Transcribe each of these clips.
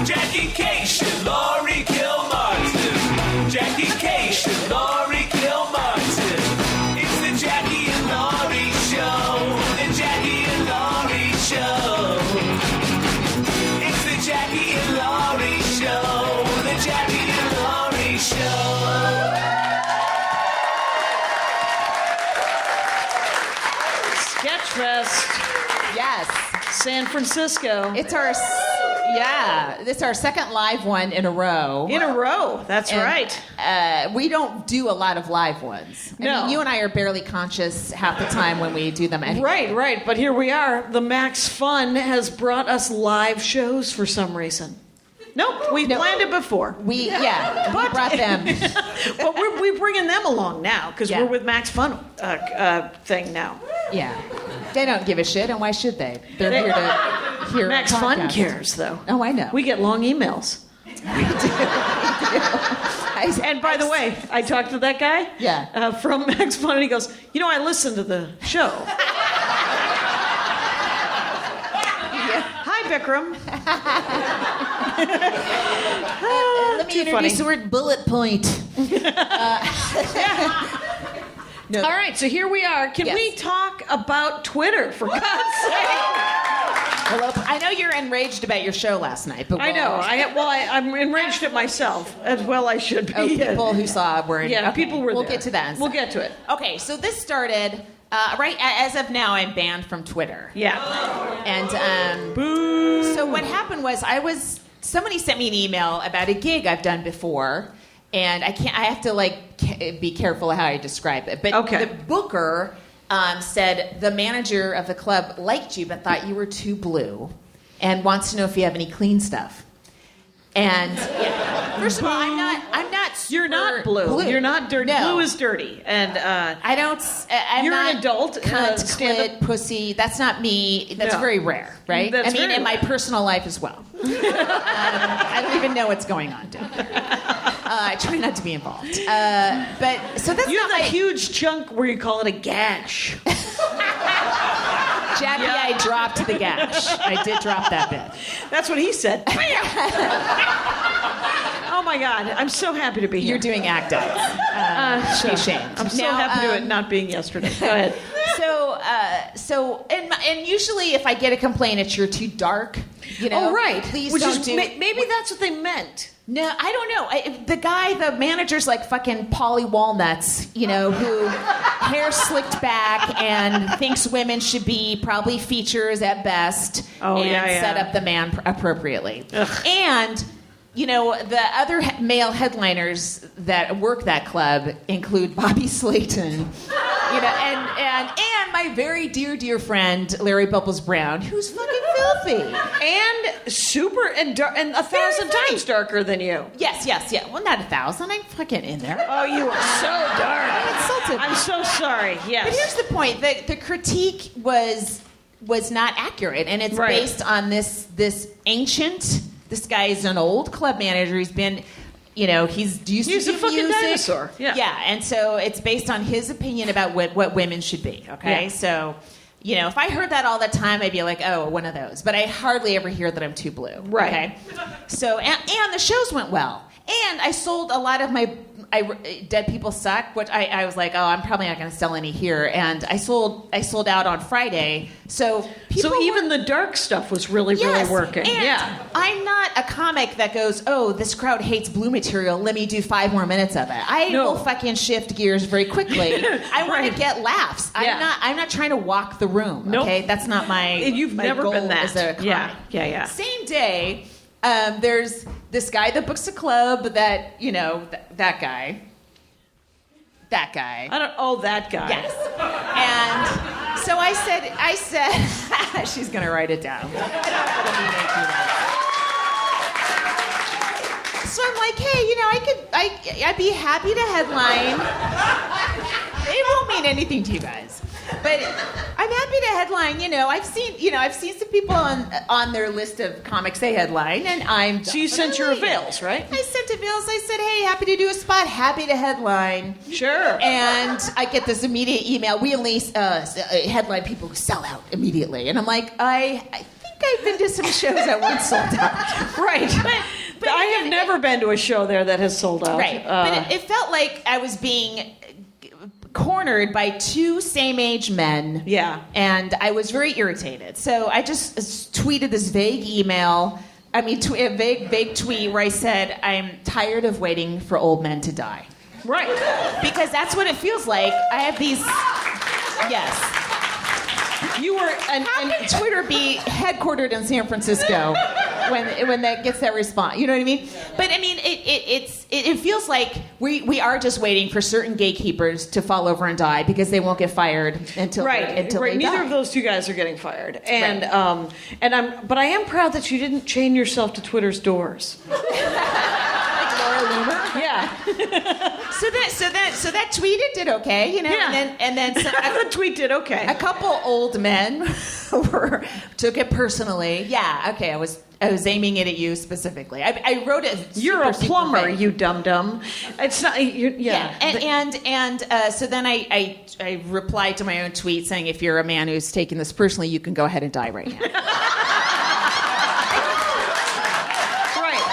Jackie Cation, Laurie Kilmartin. Jackie Cation, Laurie Kilmartin. It's the Jackie and Laurie Show. The Jackie and Laurie Show. It's the Jackie and Laurie Show. The Jackie and Laurie Show. Sketchfest. Yes. San Francisco. It's our second live one in a row. In a row, that's right. We don't do a lot of live ones. I mean, you and I are barely conscious half the time when we do them anyway. Right. But here we are. The Max Fun has brought us live shows for some reason. Nope, we planned it before. We brought them. But we're bringing them along now because we're with Max Fun thing now. Yeah. They don't give a shit, and why should they? They're here to hear Max Fun cares, though. Oh, I know. We get long emails. We do. And by the way, I talked to that guy from Max Fun, and he goes, I listened to the show. Hi, Bikram. Let me introduce the word bullet point. No. All right, so here we are. Can we talk about Twitter, for God's sake? Hello. I know you're enraged about your show last night, but I know. I'm enraged at myself as well. I should be. Oh, people who saw were. People were. We'll there. get to that. We'll get to it. Okay, so this started right as of now. I'm banned from Twitter. Yeah. And boo. So what happened was somebody sent me an email about a gig I've done before. And I have to be careful how I describe it. But the booker said the manager of the club liked you but thought you were too blue and wants to know if you have any clean stuff. And first of all, I'm not. You're not blue. You're not dirty. No. Blue is dirty, and you're not an adult. Cunt, clit, pussy. That's not me. That's very rare, right? That's in my personal life as well. I don't even know what's going on down there. I try not to be involved. But so that's you not have a huge chunk where you call it a gash. Jackie, I dropped the gash. I did drop that bit. That's what he said. Oh my God, I'm so happy to be here. You're doing act outs. Be ashamed. I'm so happy to it not being yesterday. Go ahead. And usually if I get a complaint, it's you're too dark. Oh right. Please Which don't do. Maybe that's what they meant. No, I don't know. The manager's like fucking Pauly Walnuts, who hair slicked back and thinks women should be probably features at best set up the man appropriately. Ugh. And, the other male headliners that work that club include Bobby Slayton, and my very dear friend Larry Bubbles Brown, who's fucking filthy and super and 1,000 times darker than you. Yes. Well, not 1,000. I'm fucking in there. Oh, you are so dark. I'm insulted. I'm so sorry. Yes. But here's the point: the critique was not accurate, and it's based on this ancient. This guy is an old club manager. He's been. He's used he's to a fucking music. dinosaur. Yeah, and so it's based on his opinion about what women should be. Okay, so if I heard that all the time, I'd be like, oh, one of those. But I hardly ever hear that I'm too blue. Right. Okay? So and the shows went well, and I sold a lot of my Dead People Suck, which I was like, oh, I'm probably not going to sell any here, and I sold out on Friday. So even the dark stuff was really working. And I'm not a comic that goes, oh, this crowd hates blue material. Let me do 5 more minutes of it. I will fucking shift gears very quickly. I want to get laughs. I'm not trying to walk the room. Nope. Okay, that's not my. You've my never goal been that. As a comic. Yeah. Same day. There's this guy that books a club that, that guy. That guy. That guy. Yes. And so I said, she's going to write it down. So I'm like, hey, I'd be happy to headline. It won't mean anything to you guys. But I'm happy to headline. I've seen some people on their list of comics they headline, and I'm. So you sent your avails, right? I sent avails. I said, hey, happy to do a spot, happy to headline. Sure. And I get this immediate email. We only headline people who sell out immediately, and I'm like, I think I've been to some shows that weren't sold out. Right. But I have never been to a show there that has sold out. Right. But it felt like I was being cornered by two same-age men. Yeah. And I was very irritated. So I just tweeted this vague email. I mean, a vague tweet where I said, I'm tired of waiting for old men to die. Right. Because that's what it feels like. I have these... Yes. You were... How can Twitter be headquartered in San Francisco when that gets that response? You know what I mean? But I mean, it feels like we are just waiting for certain gatekeepers to fall over and die because they won't get fired until they Neither die. of those two guys are getting fired, and but I am proud that you didn't chain yourself to Twitter's doors. Yeah. So that tweeted did okay, you know, Yeah. and then The tweet did okay. a couple old men took it personally. Yeah, okay, I was aiming it at you specifically. I wrote it. You're a super plumber, vague. you dum-dum. It's not... Yeah. And so then I replied to my own tweet saying, if you're a man who's taking this personally, you can go ahead and die right now. Right.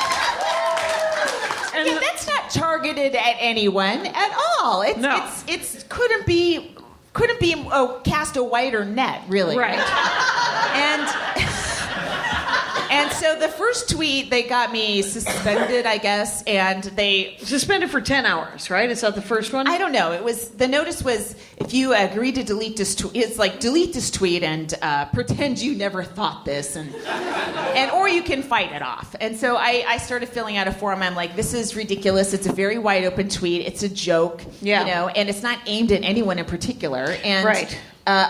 And Yeah, that's not targeted at anyone at all. It's couldn't be cast a wider net, really. Right. And so the first tweet, they got me suspended, I guess, and they... Suspended for 10 hours, right? Is that the first one? I don't know. The notice was, if you agree to delete this tweet, it's like, delete this tweet and pretend you never thought this, and or you can fight it off. And so I started filling out a form. I'm like, this is ridiculous. It's a very wide open tweet. It's a joke, Yeah. you know, and it's not aimed at anyone in particular. And Right.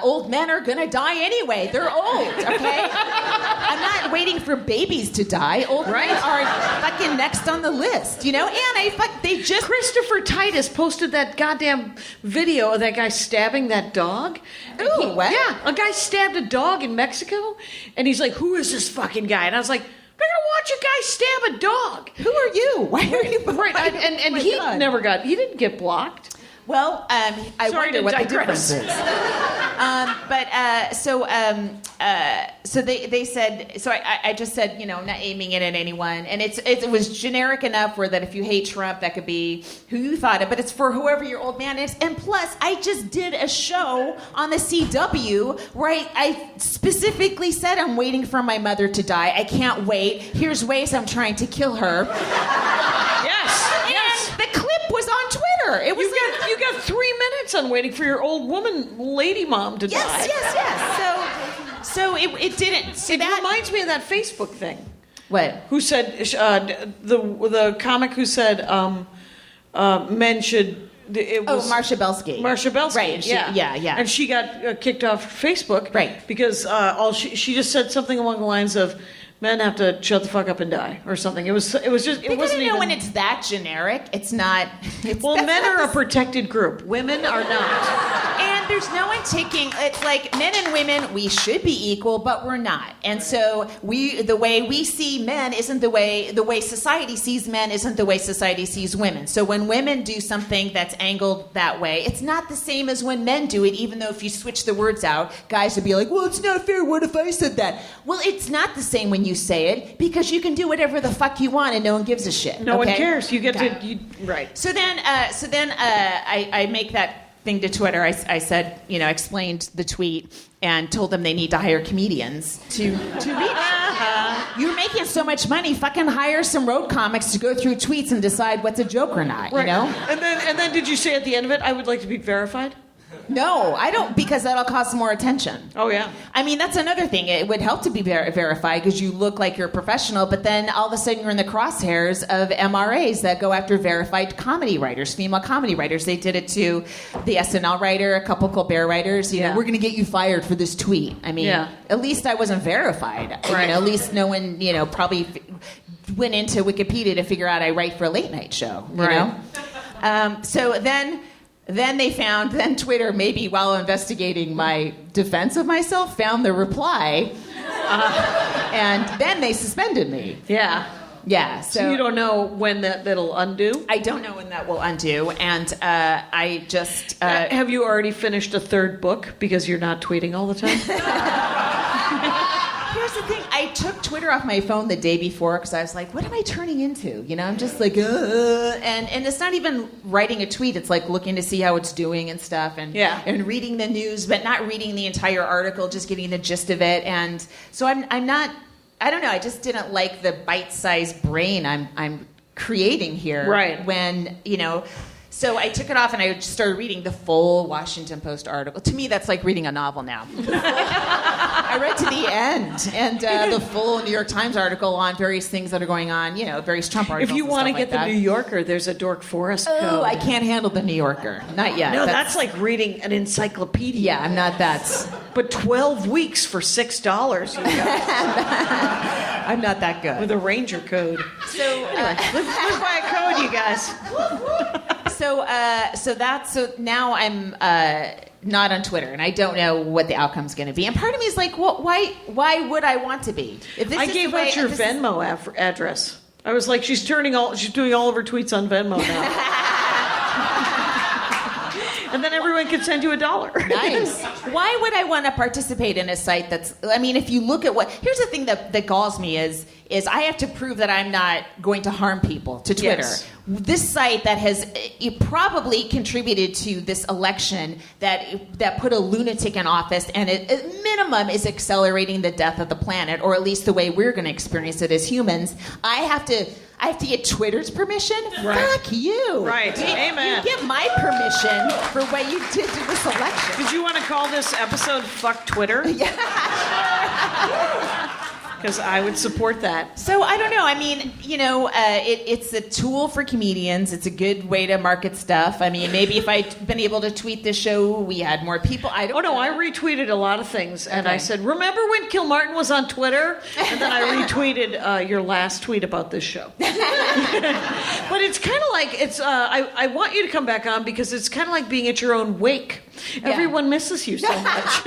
Old men are gonna die anyway. They're old, okay? I'm not waiting for babies to die. Old men are fucking next on the list, you know? And they just... Christopher Titus posted that goddamn video of that guy stabbing that dog. Ooh, what? Yeah, a guy stabbed a dog in Mexico, and he's like, who is this fucking guy? And I was like, I gotta watch a guy stab a dog. Who are you? Why are you... Right, and Oh my he God. he didn't get blocked. Well, I Sorry wonder to what digress. the difference is. So they said. So I just said, you know, not aiming it at anyone, and it was generic enough where that if you hate Trump, that could be who you thought it, but it's for whoever your old man is. And plus, I just did a show on the CW where I specifically said I'm waiting for my mother to die. I can't wait. Here's ways I'm trying to kill her. Yes. And the clip was on Twitter. It was You got 3 minutes on waiting for your old lady mom to die. Yes. So it didn't. So It that reminds me of that Facebook thing. what? Who said the comic who said men should? It was Marsha Belsky. Marsha Belsky, Right. Yeah. And she got kicked off Facebook, Right. Because she just said something along the lines of, "Men have to shut the fuck up and die," or something. It was just it Because wasn't you know even. when it's that generic, it's not. Well, men are a protected group. Women are not. And there's no one taking. It's like men and women, we should be equal, but we're not. And so the way we see men isn't the way society sees men isn't the way society sees women. So when women do something that's angled that way, it's not the same as when men do it. Even though if you switch the words out, guys would be like, "Well, it's not fair. What if I said that?" Well, it's not the same when you say it because you can do whatever the fuck you want and no one gives a shit. No one okay? cares. You get Okay. to right. So then I make that thing to Twitter. I said, you know, explained the tweet and told them they need to hire comedians to read it. You're making so much money, fucking hire some road comics to go through tweets and decide what's a joke or not, Right. you know? And then did you say at the end of it, "I would like to be verified"? No, I don't, because that'll cause more attention. Oh yeah. I mean, that's another thing. It would help to be verified because you look like you're a professional, but then all of a sudden you're in the crosshairs of MRAs that go after verified comedy writers, female comedy writers. They did it to the SNL writer, a couple Colbert writers. You know, we're going to get you fired for this tweet. I mean, at least I wasn't verified. Right. You know, at least no one, you know, probably went into Wikipedia to figure out I write for a late night show. You know? So then they found, Twitter, maybe while investigating my defense of myself, found the reply. And then they suspended me. Yeah. Yeah. So you don't know when that'll undo? I don't know when that will undo. And I just... have you already finished a third book because you're not tweeting all the time? Here's the thing. I took Twitter off my phone the day before because I was like, what am I turning into? You know, I'm just like, and it's not even writing a tweet. It's like looking to see how it's doing and stuff, and reading the news, but not reading the entire article, just getting the gist of it. And so I'm not. I don't know. I just didn't like the bite-sized brain I'm creating here. Right. When So I took it off and I started reading the full Washington Post article. To me, that's like reading a novel now. I read to the end and the full New York Times article on various things that are going on, various Trump articles. If you want to get like the New Yorker, there's a Dork Forest code. Oh, I can't handle the New Yorker. Not yet. No, that's like reading an encyclopedia. Yeah, I'm not that. But 12 weeks for $6, you guce. I'm not that good. With a Ranger code. So anyway, let's buy a code, you guys. So now I'm not on Twitter, and I don't know what the outcome's going to be. And part of me is like, well, why would I want to be? If this I gave out your Venmo address. I was like, she's doing all of her tweets on Venmo now. And then everyone can send you $1. Nice. Why would I want to participate in a site that's... I mean, if you look at what... Here's the thing that galls me is I have to prove that I'm not going to harm people to Twitter. Yes. This site that has probably contributed to this election that put a lunatic in office and at minimum is accelerating the death of the planet, or at least the way we're going to experience it as humans. I have to get Twitter's permission? Right. Fuck you. Right. Amen. You get my permission for what you did to this election. Did you want to call this episode Fuck Twitter? Yeah. Because I would support that. So I don't know. I mean, it's a tool for comedians. It's a good way to market stuff. I mean, maybe if I'd been able to tweet this show, we had more people. I don't know. I retweeted a lot of things. And I said, remember when Kilmartin was on Twitter? And then I retweeted your last tweet about this show. But it's kind of like, I want you to come back on because it's kind of like being at your own wake. Yeah. Everyone misses you so much.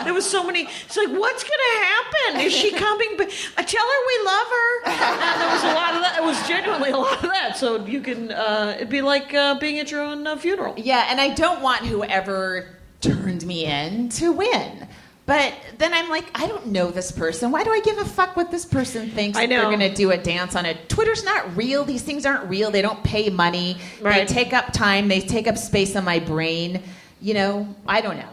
There was so many. It's like, what's going to happen? Is she coming back? Tell her we love her. And there was a lot of that. It was genuinely a lot of that. So you can, it'd be like being at your own funeral. Yeah, and I don't want whoever turned me in to win. But then I'm like, I don't know this person. Why do I give a fuck what this person thinks? I know. They're going to do a dance on it. Twitter's not real. These things aren't real. They don't pay money. Right. They take up time. They take up space on my brain. I don't know.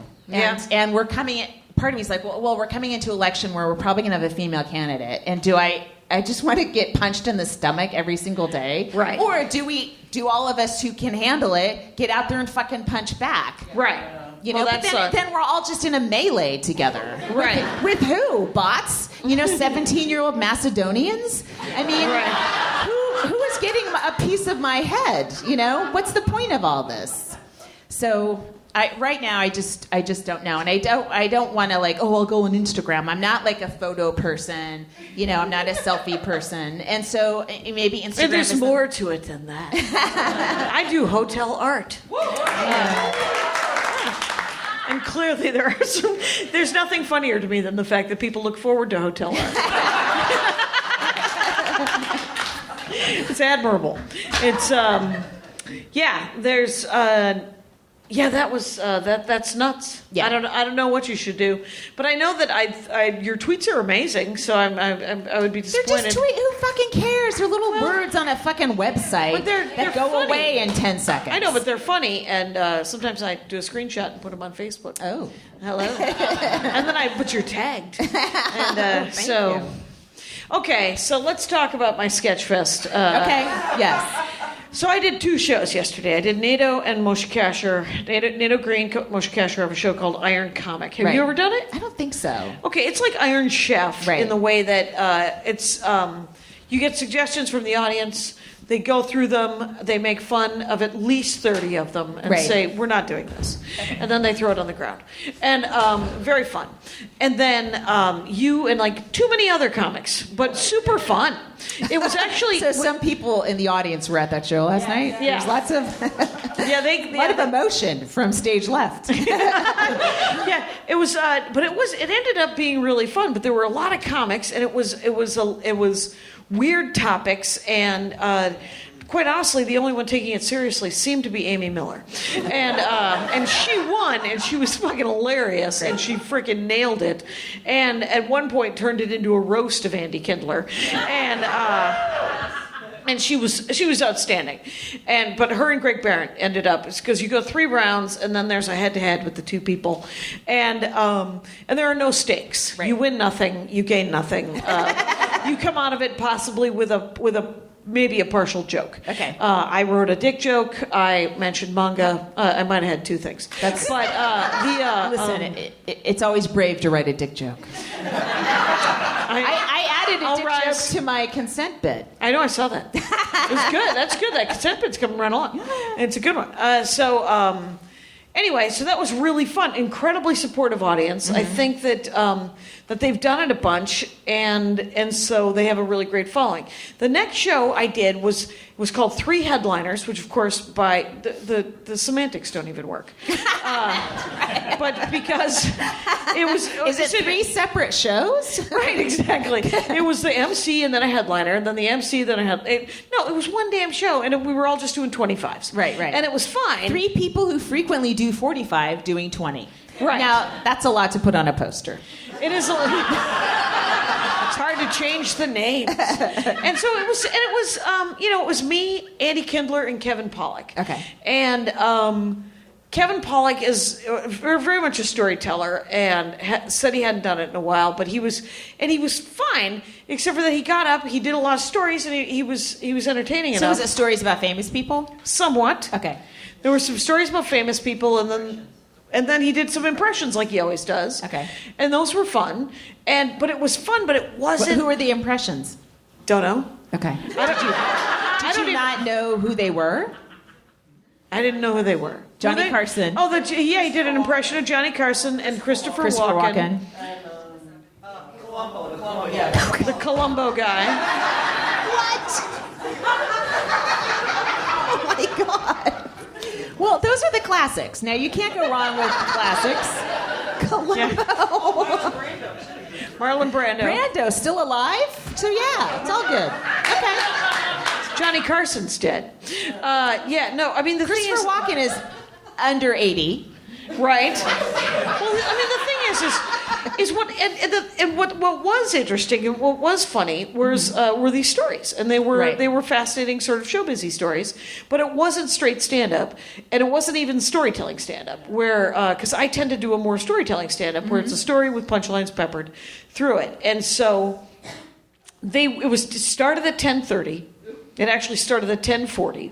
And we're coming... Part of me is like, well, we're coming into election where we're probably going to have a female candidate. And do I just want to get punched in the stomach every single day? Right. Or do all of us who can handle it get out there and fucking punch back? Right. But then we're all just in a melee together. Right. With who? Bots? 17-year-old Macedonians? I mean, who is getting a piece of my head? What's the point of all this? So... right now, I just don't know, and I don't want to I'll go on Instagram. I'm not like a photo person, I'm not a selfie person, and so maybe Instagram. And there's more to it than that. I do hotel art. Yeah. And clearly there's nothing funnier to me than the fact that people look forward to hotel art. It's admirable. It's there's. That's nuts. Yeah. I don't know what you should do, but I know that your tweets are amazing. So I would be disappointed. They're just who fucking cares? They're little words on a fucking website but they're go funny. Away in 10 seconds. I know, but they're funny, and sometimes I do a screenshot and put them on Facebook. Oh, hello. And then but you're tagged. And thank you. Okay, so let's talk about my Sketchfest. Okay. Yes. So I did 2 shows yesterday. I did Nato and Moshe Kasher. Nato Green, Moshe Kasher have a show called Iron Comic. Have you ever done it? I don't think so. Okay, it's like Iron Chef in the way that it's you get suggestions from the audience. They go through them. They make fun of at least 30 of them and say, we're not doing this. And then they throw it on the ground. And very fun. And then you and too many other comics, but super fun. It was actually... So some people in the audience were at that show last night? Yeah. There's lots of... a lot of emotion from stage left. Yeah, it was... but it ended up being really fun, but there were a lot of comics, and it was weird topics and quite honestly, the only one taking it seriously seemed to be Amy Miller. And she won, and she was fucking hilarious, and she freaking nailed it. And at one point turned it into a roast of Andy Kindler. And she was outstanding. But her and Greg Barrett ended up, because you go 3 rounds and then there's a head-to-head with the 2 people. And there are no stakes. Right. You win nothing, you gain nothing. You come out of it possibly with a maybe a partial joke. Okay. I wrote a dick joke. I mentioned manga. I might have had 2 things. Listen, it's always brave to write a dick joke. I added a dick joke to my consent bit. I know, I saw that. It was good. That's good. That consent bit's coming right along. Yeah. It's a good one. Anyway, so that was really fun. Incredibly supportive audience. Mm-hmm. I think that they've done it a bunch, and so they have a really great following. The next show I did was called 3 Headliners, which of course by the semantics don't even work. But because it was is it 3 separate shows? Right, exactly. It was the MC and then a headliner, and then the MC then it was one damn show, and we were all just doing 25s. Right. And it was fine. 3 people who frequently do 45 doing 20. Right. Now, that's a lot to put on a poster. It is. It's hard to change the names. And so it was. It was me, Andy Kindler, and Kevin Pollak. Okay. And Kevin Pollak is very much a storyteller, and said he hadn't done it in a while, but he was fine, except for that he got up, he did a lot of stories, and he was entertaining enough. So was it stories about famous people? Somewhat. Okay. There were some stories about famous people, and then he did some impressions like he always does. Okay. And those were fun. But it was fun, but it wasn't. Who were the impressions? Don't know. Okay. Did you not know who they were? I didn't know who they were. Johnny Carson. Oh, he did an impression of Johnny Carson and Christopher Walken. Columbo, yeah. The Columbo guy. What? Oh my God. Well, those are the classics. Now, you can't go wrong with classics. Columbo. Yeah. Marlon Brando. Brando, still alive? So, yeah, it's all good. Okay. Johnny Carson's dead. The Christopher Walken is under 80. Right. Well, the thing is what was interesting and what was funny were these stories, and they were fascinating sort of show busy stories, but it wasn't straight stand up, and it wasn't even storytelling stand up, where because I tend to do a more storytelling stand up where it's a story with punchlines peppered through it, and so it started at 10:30. It actually started at 10:40.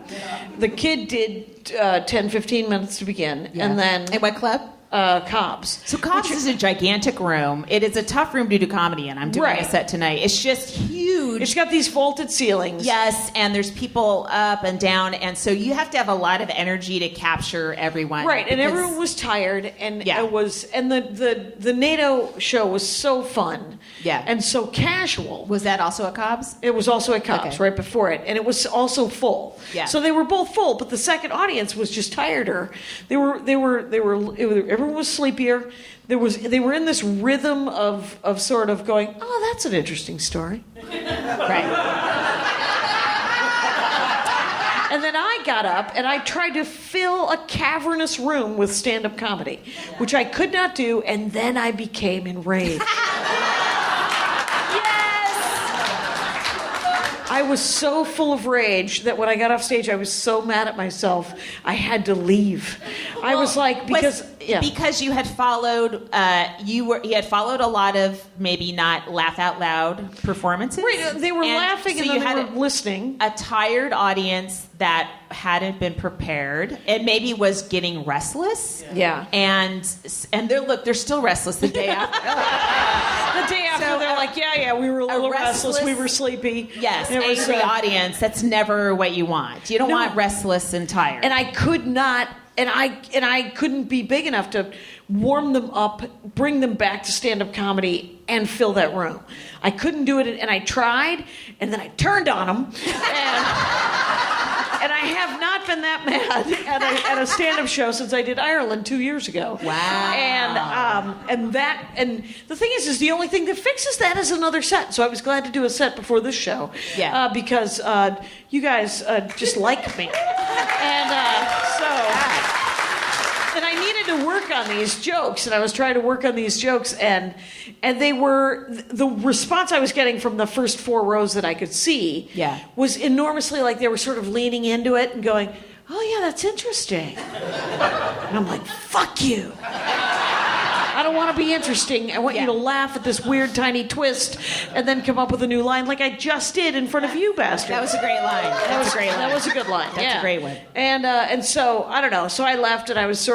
The kid did 10-15 minutes to begin, and then at what club? Cobb's. So Cobb's is a gigantic room. It is a tough room to do comedy in. I'm doing a set tonight. It's just huge. It's got these vaulted ceilings. Yes, and there's people up and down, and so you have to have a lot of energy to capture everyone. Right, and everyone was tired, and the NATO show was so fun. Yeah. And so casual. Was that also at Cobb's? It was also at Cobb's right before it, and it was also full. Yeah. So they were both full, but the second audience was just tireder. Everyone was sleepier. They were in this rhythm of sort of going, oh, that's an interesting story. Right. And then I got up and I tried to fill a cavernous room with stand-up comedy, which I could not do, and then I became enraged. I was so full of rage that when I got off stage, I was so mad at myself, I had to leave. I was like, because you had followed, you had followed a lot of maybe not laugh out loud performances. Right, they were laughing so and then they were listening. A tired audience that hadn't been prepared and maybe was getting restless. Yeah, and they're still restless the day after. The day after, they're like, we were a little restless, we were sleepy. Yes, angry audience. That's never what you want. You don't want restless and tired. And I could not, and I couldn't be big enough to warm them up, bring them back to stand-up comedy, and fill that room. I couldn't do it, and I tried, and then I turned on them, And I have not been that mad at a stand-up show since I did Ireland 2 years ago. Wow. And the thing is the only thing that fixes that is another set. So I was glad to do a set before this show. Yeah. Because you guys just like me. And and I needed to work on these jokes, and I was trying to work on these jokes, and they were, the response I was getting from the first 4 rows that I could see was enormously like they were sort of leaning into it and going, oh yeah, that's interesting. And I'm like, fuck you. I don't want to be interesting. I want you to laugh at this weird tiny twist and then come up with a new line like I just did in front of you bastards. That was a great line. That was a good line. That's a great one. And so, I don't know. So I left and it was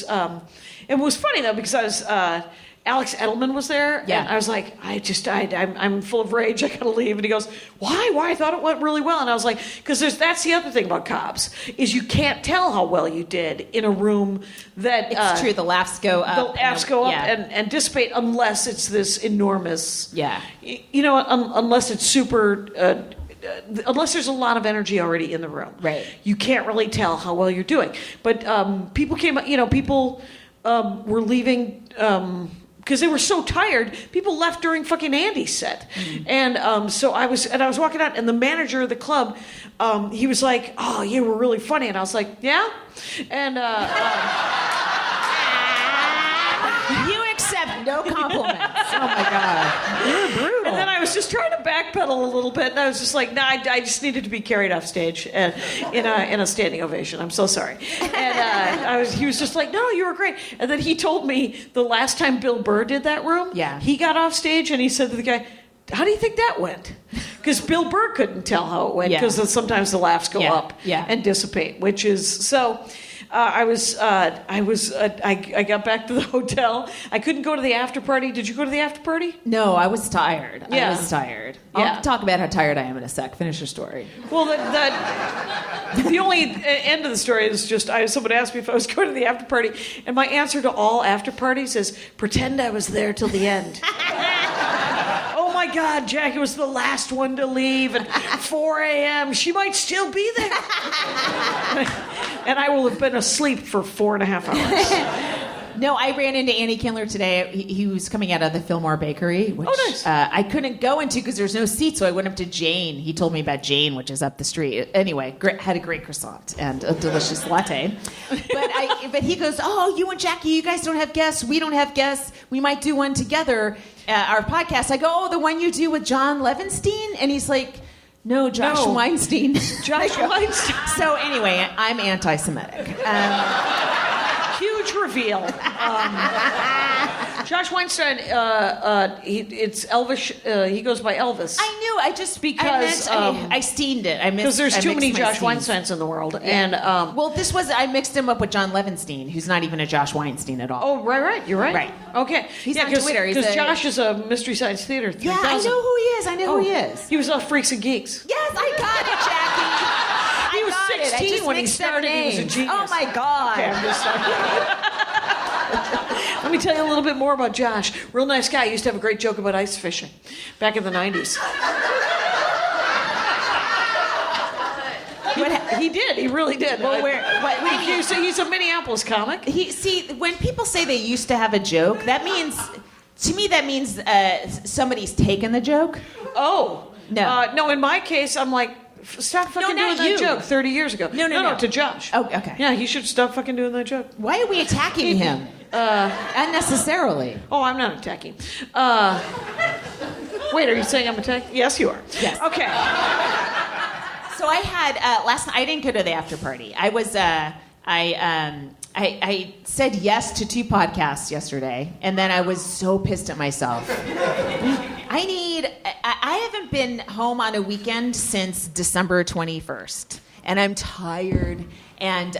funny though because I was, Alex Edelman was there, and I was like, I'm full of rage, I gotta leave. And he goes, why? I thought it went really well. And I was like, because that's the other thing about Cobb's, is you can't tell how well you did in a room that... It's true, the laughs go up. The laughs go up and dissipate unless it's this enormous... unless it's super... unless there's a lot of energy already in the room. Right. You can't really tell how well you're doing. But people came... people were leaving... because they were so tired, people left during fucking Andy's set. And so I was walking out, and the manager of the club, he was like, oh, you were really funny. And I was like, yeah? And you accept no compliments. Oh, my God. You're brutal. And then I was just trying to backpedal a little bit, and I was just like, nah, I just needed to be carried off stage in a standing ovation. I'm so sorry. And he was just like, no, you were great. And then he told me the last time Bill Burr did that room, he got off stage and he said to the guy, how do you think that went? Because Bill Burr couldn't tell how it went because sometimes the laughs go up and dissipate, which is so. I got back to the hotel. I couldn't go to the after party. Did you go to the after party? No, I was tired. Yeah. I was tired. I'll talk about how tired I am in a sec. Finish your story. Well, the only end of the story is just someone asked me if I was going to the after party, and my answer to all after parties is pretend I was there till the end. Oh my God, Jackie was the last one to leave at 4 a.m. She might still be there. And I will have been asleep for 4.5 hours. No, I ran into Andy Kindler today. He was coming out of the Fillmore Bakery, which nice. I couldn't go into because there's no seats, so I went up to Jane. He told me about Jane, which is up the street. Anyway, had a great croissant and a delicious latte. But he goes, oh, you and Jackie, you guys don't have guests. We don't have guests. We might do one together, our podcast. I go, oh, the one you do with John Levinstein? And he's like... No, Josh Weinstein. Josh Weinstein. So anyway, I'm anti-Semitic. Huge reveal. Josh Weinstein, it's Elvis. He goes by Elvis. I knew. I steened it. I missed. Because there's too many Josh Weinsteins in the world. Yeah. And I mixed him up with John Levinstein, who's not even a Josh Weinstein at all. Oh, right. You're right. Right. Okay. He's on Twitter. Because Josh is a Mystery Science Theater 3000. Yeah, I know who he is. Who he is. He was on Freaks and Geeks. Yes, I got it, Jackie. He was 16 when he started. He was a genius. Oh my God. Okay, I'm just Let me tell you a little bit more about Josh. Real nice guy. He used to have a great joke about ice fishing back in the 90s. He did. He really did. Well, he's a Minneapolis comic. When people say they used to have a joke, that means somebody's taken the joke. Oh. No. No, in my case, I'm like, stop fucking doing that joke 30 years ago. No, to Josh. Oh, okay. Yeah, he should stop fucking doing that joke. Why are we attacking him? Unnecessarily. Oh, I'm not attacking. Wait, are you saying I'm attacking? Yes, you are. Yes. Okay. So I had last night. I didn't go to the after party. I was. I said yes to 2 podcasts yesterday, and then I was so pissed at myself. I haven't been home on a weekend since December 21st, and I'm tired. And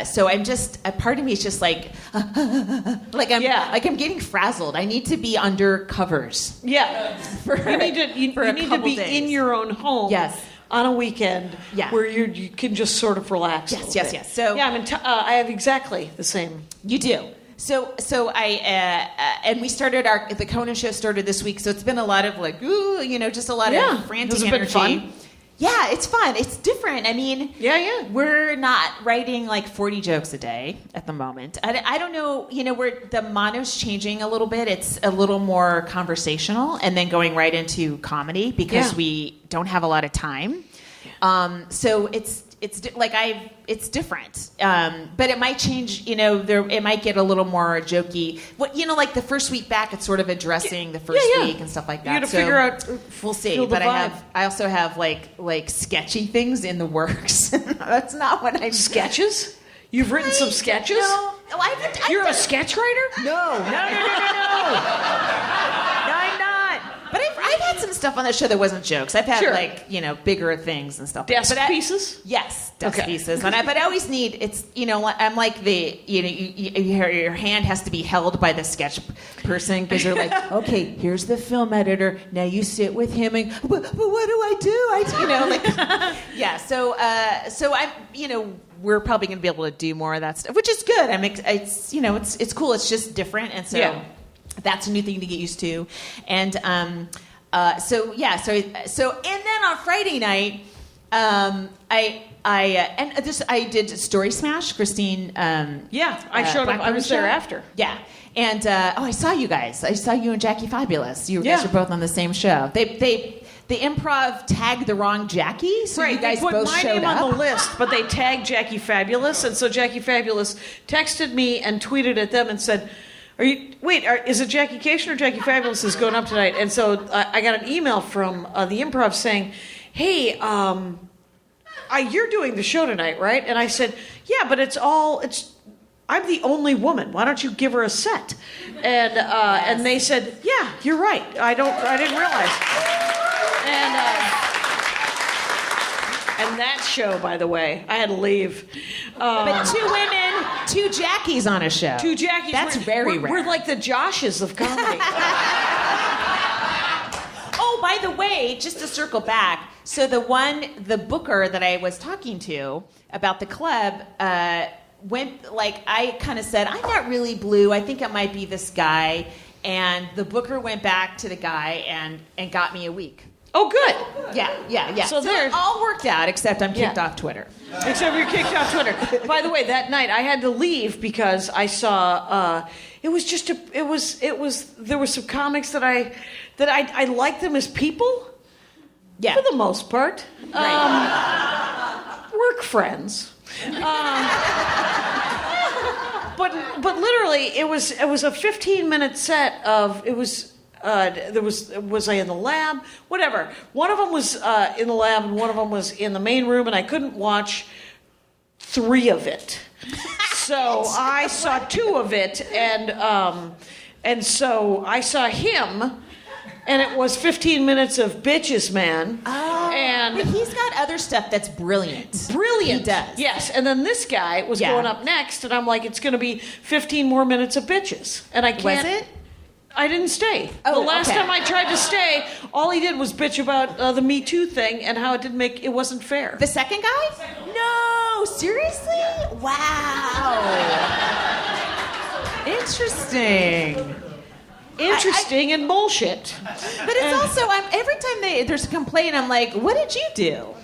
so I'm just, a part of me is just like I'm getting frazzled. I need to be under covers. Yeah. You need to be days. in your own home. Yes. On a weekend where you can just sort of relax. Yes. So yeah, I have exactly the same. You do. So I and we started the Conan show started this week. So it's been a lot of just a lot of frantic energy. Has it been fun? Yeah, it's fun. It's different. I mean, we're not writing like 40 jokes a day at the moment. I don't know, the mono's changing a little bit. It's a little more conversational and then going right into comedy because we don't have a lot of time. So it's different. But it might change, it might get a little more jokey. Like the first week back, it's sort of addressing the first week and stuff like that. You got to figure out. We'll see. But I also have like sketchy things in the works. That's not what I'm. Sketches? You've written some sketches? No. You're a sketch writer? No. But I've had some stuff on the show that wasn't jokes. I've had bigger things and stuff. Desk pieces? Yes, desk pieces. But I always need I'm like your hand has to be held by the sketch person because they're like, okay, here's the film editor. Now you sit with him and but what do I do? So I'm we're probably going to be able to do more of that stuff, which is good. It's cool. It's just different, and so. That's a new thing to get used to, and so and then on Friday night, I did Story Smash. Christine, I showed up. I was there after. Yeah, and I saw you guys. I saw you and Jackie Fabulous. You guys were both on the same show. The improv tagged the wrong Jackie, so you guys both showed up. They put my name on the list, but they tagged Jackie Fabulous, and so Jackie Fabulous texted me and tweeted at them and said, is it Jackie Cation or Jackie Fabulous is going up tonight? And so I got an email from the Improv saying, hey, you're doing the show tonight, right? And I said, yeah, but I'm the only woman. Why don't you give her a set? And and they said, yeah, you're right. I didn't realize. And that show, by the way, I had to leave. But 2 women, 2 Jackies on a show. 2 Jackies. That's very rare. We're like the Joshes of comedy. Oh, by the way, just to circle back, so the booker that I was talking to about the club I kind of said, I'm not really blue. I think it might be this guy. And the booker went back to the guy and got me a week. Oh, good. Yeah. So it all worked out, except I'm kicked off Twitter. Except you're kicked off Twitter. By the way, that night I had to leave because I saw there were some comics that I liked them as people. Yeah. For the most part. Right. Work friends. But literally it was a 15-minute set of was I in the lab? Whatever. One of them was in the lab, and one of them was in the main room, and I couldn't watch 3 of it. So I saw 2 of it, and so I saw him, and it was 15 minutes of Bitches Man. Oh, and but he's got other stuff that's brilliant. Brilliant. He does. Yes, and then this guy was going up next, and I'm like, it's going to be 15 more minutes of Bitches, and I can't. Was it? I didn't stay. Oh, the last time I tried to stay, all he did was bitch about the Me Too thing and how it wasn't fair. The second guy? No, seriously? Wow. Interesting. And bullshit. But it's also, every time there's a complaint, I'm like, what did you do?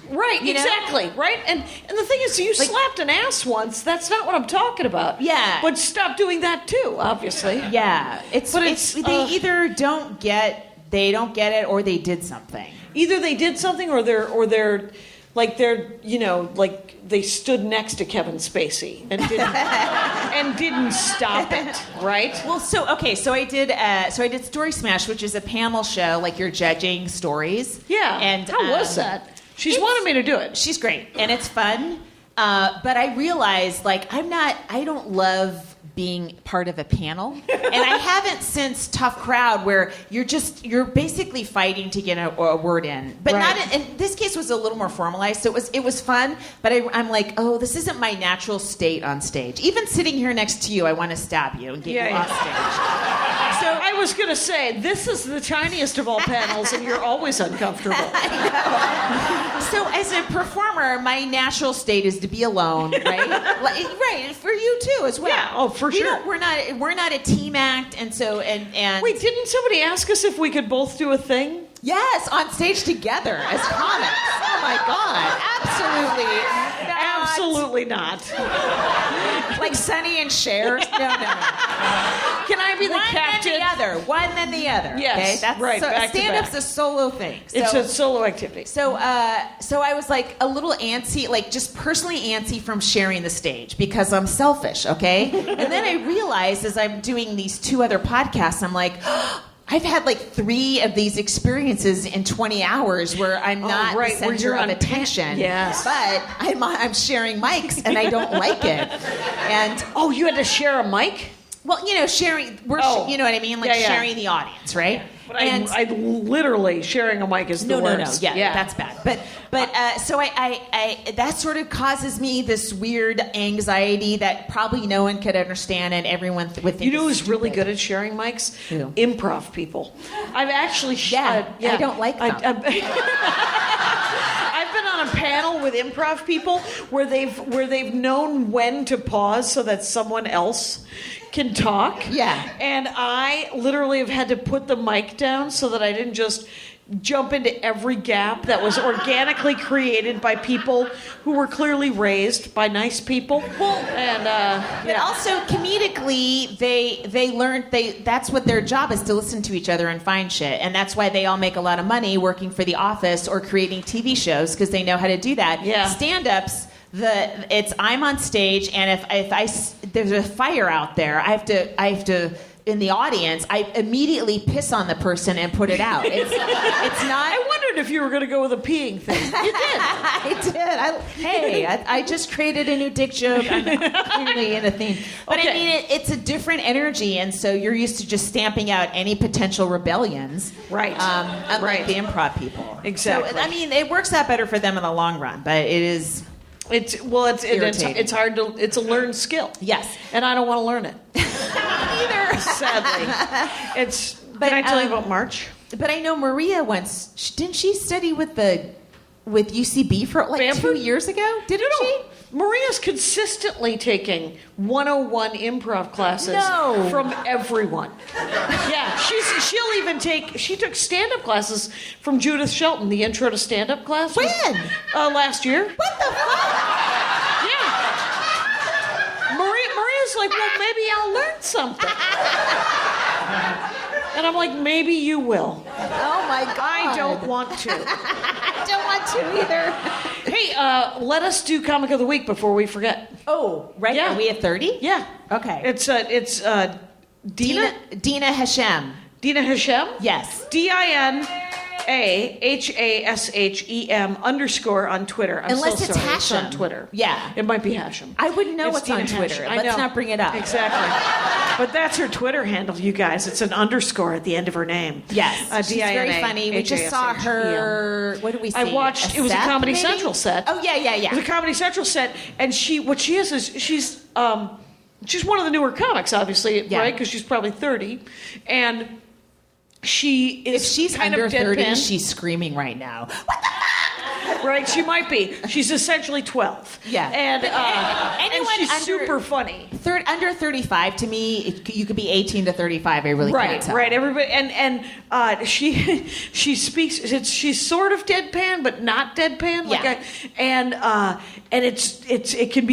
Right, exactly, right? And the thing is, you slapped an ass once. That's not what I'm talking about. Yeah. But stop doing that too, obviously. Yeah. They either don't get it or they did something. Either they did something or they're they stood next to Kevin Spacey and didn't stop it, right? Well, so I did Story Smash, which is a panel show, like you're judging stories. Yeah. And how was that? She's wanted me to do it. She's great, and it's fun. But I realized, I don't love being part of a panel, and I haven't since Tough Crowd, where you're basically fighting to get a word in, but not. In this case, was a little more formalized, so it was fun. But I'm like, oh, this isn't my natural state on stage. Even sitting here next to you, I want to stab you and get you off stage. So I was going to say, this is the tiniest of all panels, and you're always uncomfortable. I know. So as a performer, my natural state is to be alone, right? Right, for you too as well. Yeah, oh, for sure. We're not a team act, and so and wait, didn't somebody ask us if we could both do a thing? Yes, on stage together as comics. Oh my God, absolutely not. Absolutely not. Like Sonny and Cher. No. Can I be the captain? One then the other. Yes, okay? That's right, So back to stand-up's back. a solo thing. It's a solo activity. So I was like a little antsy, like just personally antsy from sharing the stage because I'm selfish, okay? And then I realized as I'm doing these 2 other podcasts, I'm like, I've had like 3 of these experiences in 20 hours where I'm not the center of attention. Yes. But I'm sharing mics and I don't like it. And you had to share a mic? well, sharing, you know what I mean? Like sharing the audience, right? But I literally sharing a mic is the worst. No, that's bad. But so I that sort of causes me this weird anxiety that probably no one could understand, and everyone would think. You know who's really good at sharing mics? Who? Improv people. I've actually I don't like them. I've been on a panel with improv people where they've known when to pause so that someone else can talk. Yeah. And I literally have had to put the mic down so that I didn't just jump into every gap that was organically created by people who were clearly raised by nice people. But also comedically, they learned that's what their job is, to listen to each other and find shit, and that's why they all make a lot of money working for The Office or creating TV shows, because they know how to do that. Yeah. Stand-ups. I'm on stage, and if there's a fire out there, I have to in the audience, I immediately piss on the person and put it out. It's not. I wondered if you were going to go with a peeing thing. You did. I did. I just created a new dick joke. I'm clearly in a theme. But Okay. I mean, it's a different energy, and so you're used to just stamping out any potential rebellions. Right. Unlike Right. the improv people. Exactly. So, I mean, it works out better for them in the long run, but it is. It's hard to. It's a learned skill. Yes. And I don't want to learn it. Either. Sadly, But, can I tell you about March? But I know Maria once. Didn't she study with UCB for like Bamford? 2 years ago? Didn't she? Maria's consistently taking 101 improv classes No. from everyone. Yeah, she'll even she took stand-up classes from Judith Shelton, the intro to stand-up class. When? Last year. What the fuck? Yeah. Maria's like, well, maybe I'll learn something. And I'm like, maybe you will. Oh my God. I don't want to. I don't want to either. Hey, let us do Comic of the Week before we forget. Oh, right. Yeah. Are we at 30? Yeah. Okay. It's Dina Dina Hashem. Dina Hashem? Yes. DinaHashem _ on Twitter. I'm Unless so it's sorry. Hashem. It's on Twitter. Yeah. It might be Hashem. I wouldn't know It's what's on Dina Twitter. Hashem. I Let's know. not bring it up. Exactly. But that's her Twitter handle, you guys. It's an underscore at the end of her name. Yes. She's very funny. We just saw her. What did we see? I watched. It was a Comedy maybe? Central set. Oh, yeah. It was a Comedy Central set, and what she is she's one of the newer comics, obviously, Yeah. right? Because she's probably 30, and she is. If she's kind under of 30, deadpan. she's screaming right now. What the fuck? Right, she might be. She's essentially 12. Yeah. And Anyone she's under- super funny. Under 35, to me, you could be 18 to 35. I really can't tell. Right. Everybody and she speaks. She's sort of deadpan, but not deadpan. Yeah. And it can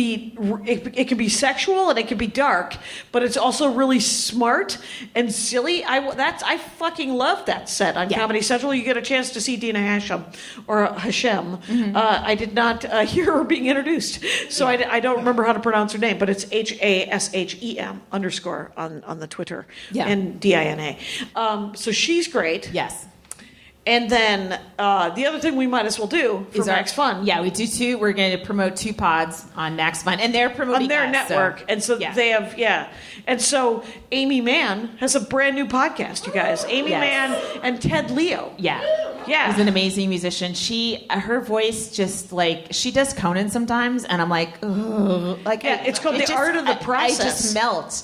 be sexual and it can be dark, but it's also really smart and silly. I fucking love that set on Comedy Central. You get a chance to see Dina Hashem or Hashem. Mm-hmm. I did not hear her being introduced, so I don't remember how to pronounce her name, but it's HASHEM _ on the Twitter and DINA. So she's great. Yes. And then the other thing we might as well do for Max Fun. Yeah, we do two. We're going to promote 2 pods on Max Fun, and they're promoting on their us, network. so. And so they have, And so Amy Mann has a brand new podcast, you guys. Amy Mann and Ted Leo. Yeah. Yeah. She's an amazing musician. Her voice just she does Conan sometimes, and I'm like, ugh. It's called The Art of the Process. I just melt.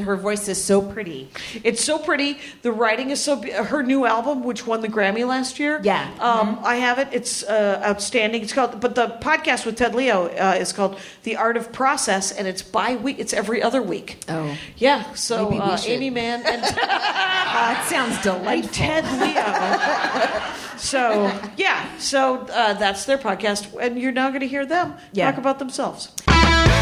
Her voice is so pretty. It's so pretty. The writing is so. Her new album, which won the Grammy last year. Yeah. I have it. It's outstanding. It's called, but the podcast with Ted Leo is called The Art of Process, and it's bi-week. It's every other week. Oh. Yeah. So Maybe we should. Amy Mann and That sounds delightful. Ted Leo. So that's their podcast, and you're now going to hear them talk about themselves.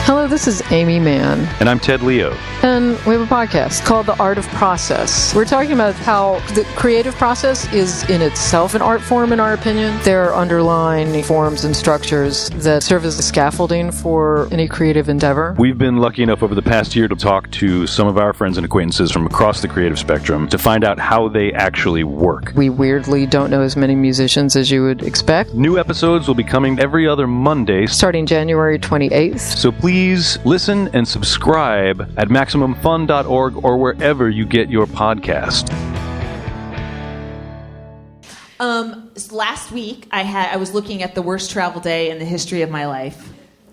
Hello, this is Amy Mann. And I'm Ted Leo. And we have a podcast called The Art of Process. We're talking about how the creative process is in itself an art form, in our opinion. There are underlying forms and structures that serve as the scaffolding for any creative endeavor. We've been lucky enough over the past year to talk to some of our friends and acquaintances from across the creative spectrum to find out how they actually work. We weirdly don't know as many musicians as you would expect. New episodes will be coming every other Monday, starting January 28th. So please listen and subscribe at MaximumFun.org or wherever you get your podcast. Last week, I was looking at the worst travel day in the history of my life.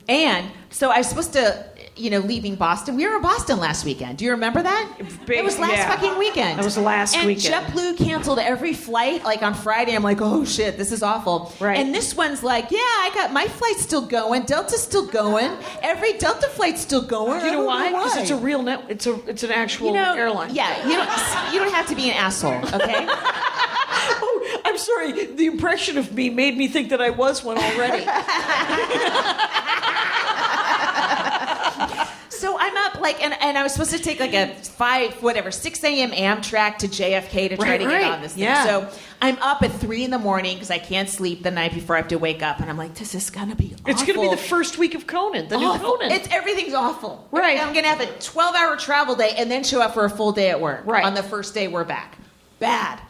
And so I was supposed to, leaving Boston. We were in Boston last weekend. Do you remember that? It was last fucking weekend. It was last weekend. And JetBlue canceled every flight, like on Friday. I'm like, oh shit, this is awful. Right. And this one's like, yeah, I got my flight's still going. Delta's still going. Every Delta flight's still going. Do you know why? Because it's a real net. It's an actual airline. Yeah, you don't have to be an asshole, okay? Oh, I'm sorry. The impression of me made me think that I was one already. So I'm up, and I was supposed to take a 6 a.m. Amtrak to JFK to try to get on this thing. Yeah. So I'm up at 3 a.m. because I can't sleep the night before I have to wake up. And I'm like, this is going to be awful. It's going to be the first week of Conan, the new Conan. Everything's awful. Right. I'm going to have a 12-hour travel day and then show up for a full day at work. Right. On the first day we're back. Bad.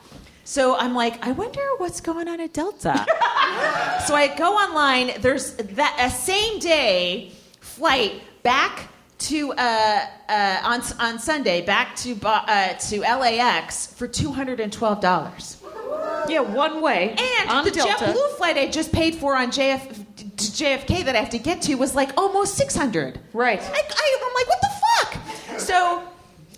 So I'm like, I wonder what's going on at Delta. So I go online. There's a same-day flight back to on Sunday back to LAX for $212. Yeah, one way. And on the Delta. JetBlue flight I just paid for on JFK that I have to get to was like almost $600. Right. I'm like, what the fuck?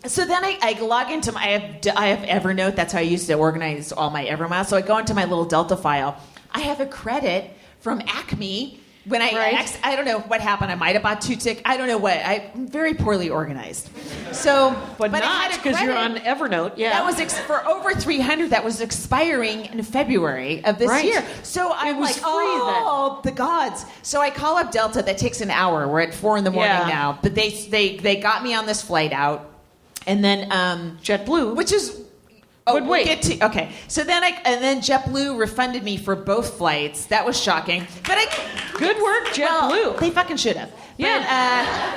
So then I log into I have Evernote. That's how I used to organize all my Evermiles. So I go into my little Delta file. I have a credit from Acme. When I don't know what happened. I might have bought 2 tickets. I don't know what. I'm very poorly organized. So, but not because you're on Evernote. Yeah, that was for over $300. That was expiring in February of this year. So I was free then. The gods. So I call up Delta. That takes an hour. We're at 4 a.m. now. But they got me on this flight out, and then JetBlue, which is. But wait. Okay. So then JetBlue refunded me for both flights. That was shocking. But good work, JetBlue. Well, they fucking should have. Yeah.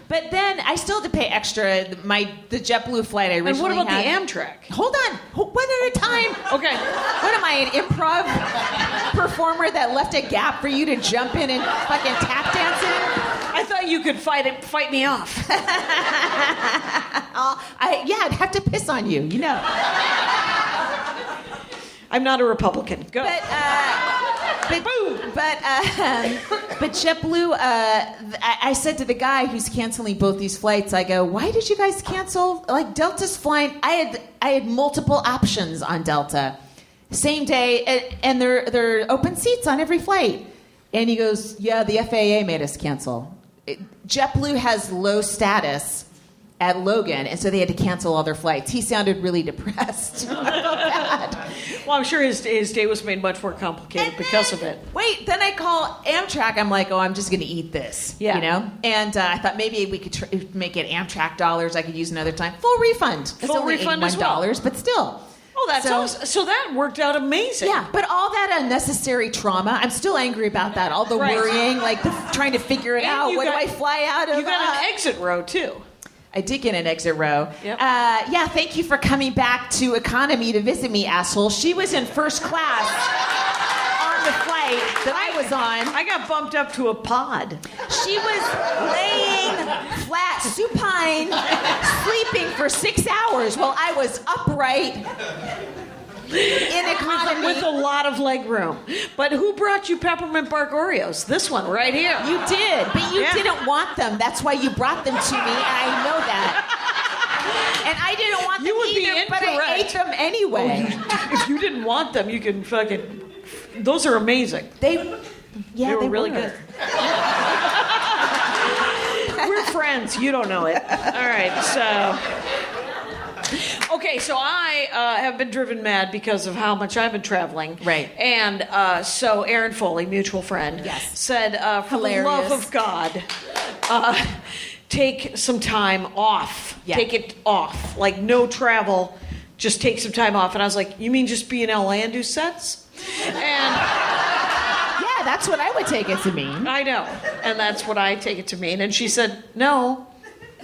But then I still had to pay extra. The JetBlue flight I originally had. And what about the Amtrak? Hold on. One at a time. Okay. What am I, an improv performer that left a gap for you to jump in and fucking tap dance in? I thought you could fight me off. I'd have to piss on you, I'm not a Republican. Go. But JetBlue, I said to the guy who's canceling both these flights, I go, why did you guys cancel? Like Delta's flying. I had multiple options on Delta, same day, and they're open seats on every flight. And he goes, yeah, the FAA made us cancel. JetBlue has low status at Logan, and so they had to cancel all their flights. He sounded really depressed. Well, I'm sure his day was made much more complicated because of it. Wait, then I call Amtrak. I'm like, I'm just going to eat this, And I thought maybe we could make it Amtrak dollars I could use another time. Full refund. Full refund as well. $81, but still. Oh, that's awesome. So that worked out amazing. Yeah, but all that unnecessary trauma, I'm still angry about that. All the worrying, trying to figure it out. When do I fly out of? You got an exit row, too. I did get an exit row. Yep. Thank you for coming back to economy to visit me, asshole. She was in first class on the flight that I was on. I got bumped up to a pod. She was laying flat, supine, sleeping for 6 hours while I was upright in economy. With a lot of leg room. But who brought you peppermint bark Oreos? This one right here. You did, but you didn't want them. That's why you brought them to me, and I know that. And I didn't want them You would be either, but I incorrect. ate them anyway. If you didn't want them, you can fucking... Those are amazing. They were really good. We're friends. You don't know it. All right, so... Okay, so I have been driven mad because of how much I've been traveling. Right. And so Aaron Foley, mutual friend, said, for the love of God, take some time off. Yeah. Take it off. Like, no travel. Just take some time off. And I was like, you mean just be in LA and do sets? And... Yeah, that's what I would take it to mean. I know. And that's what I take it to mean. And she said, no.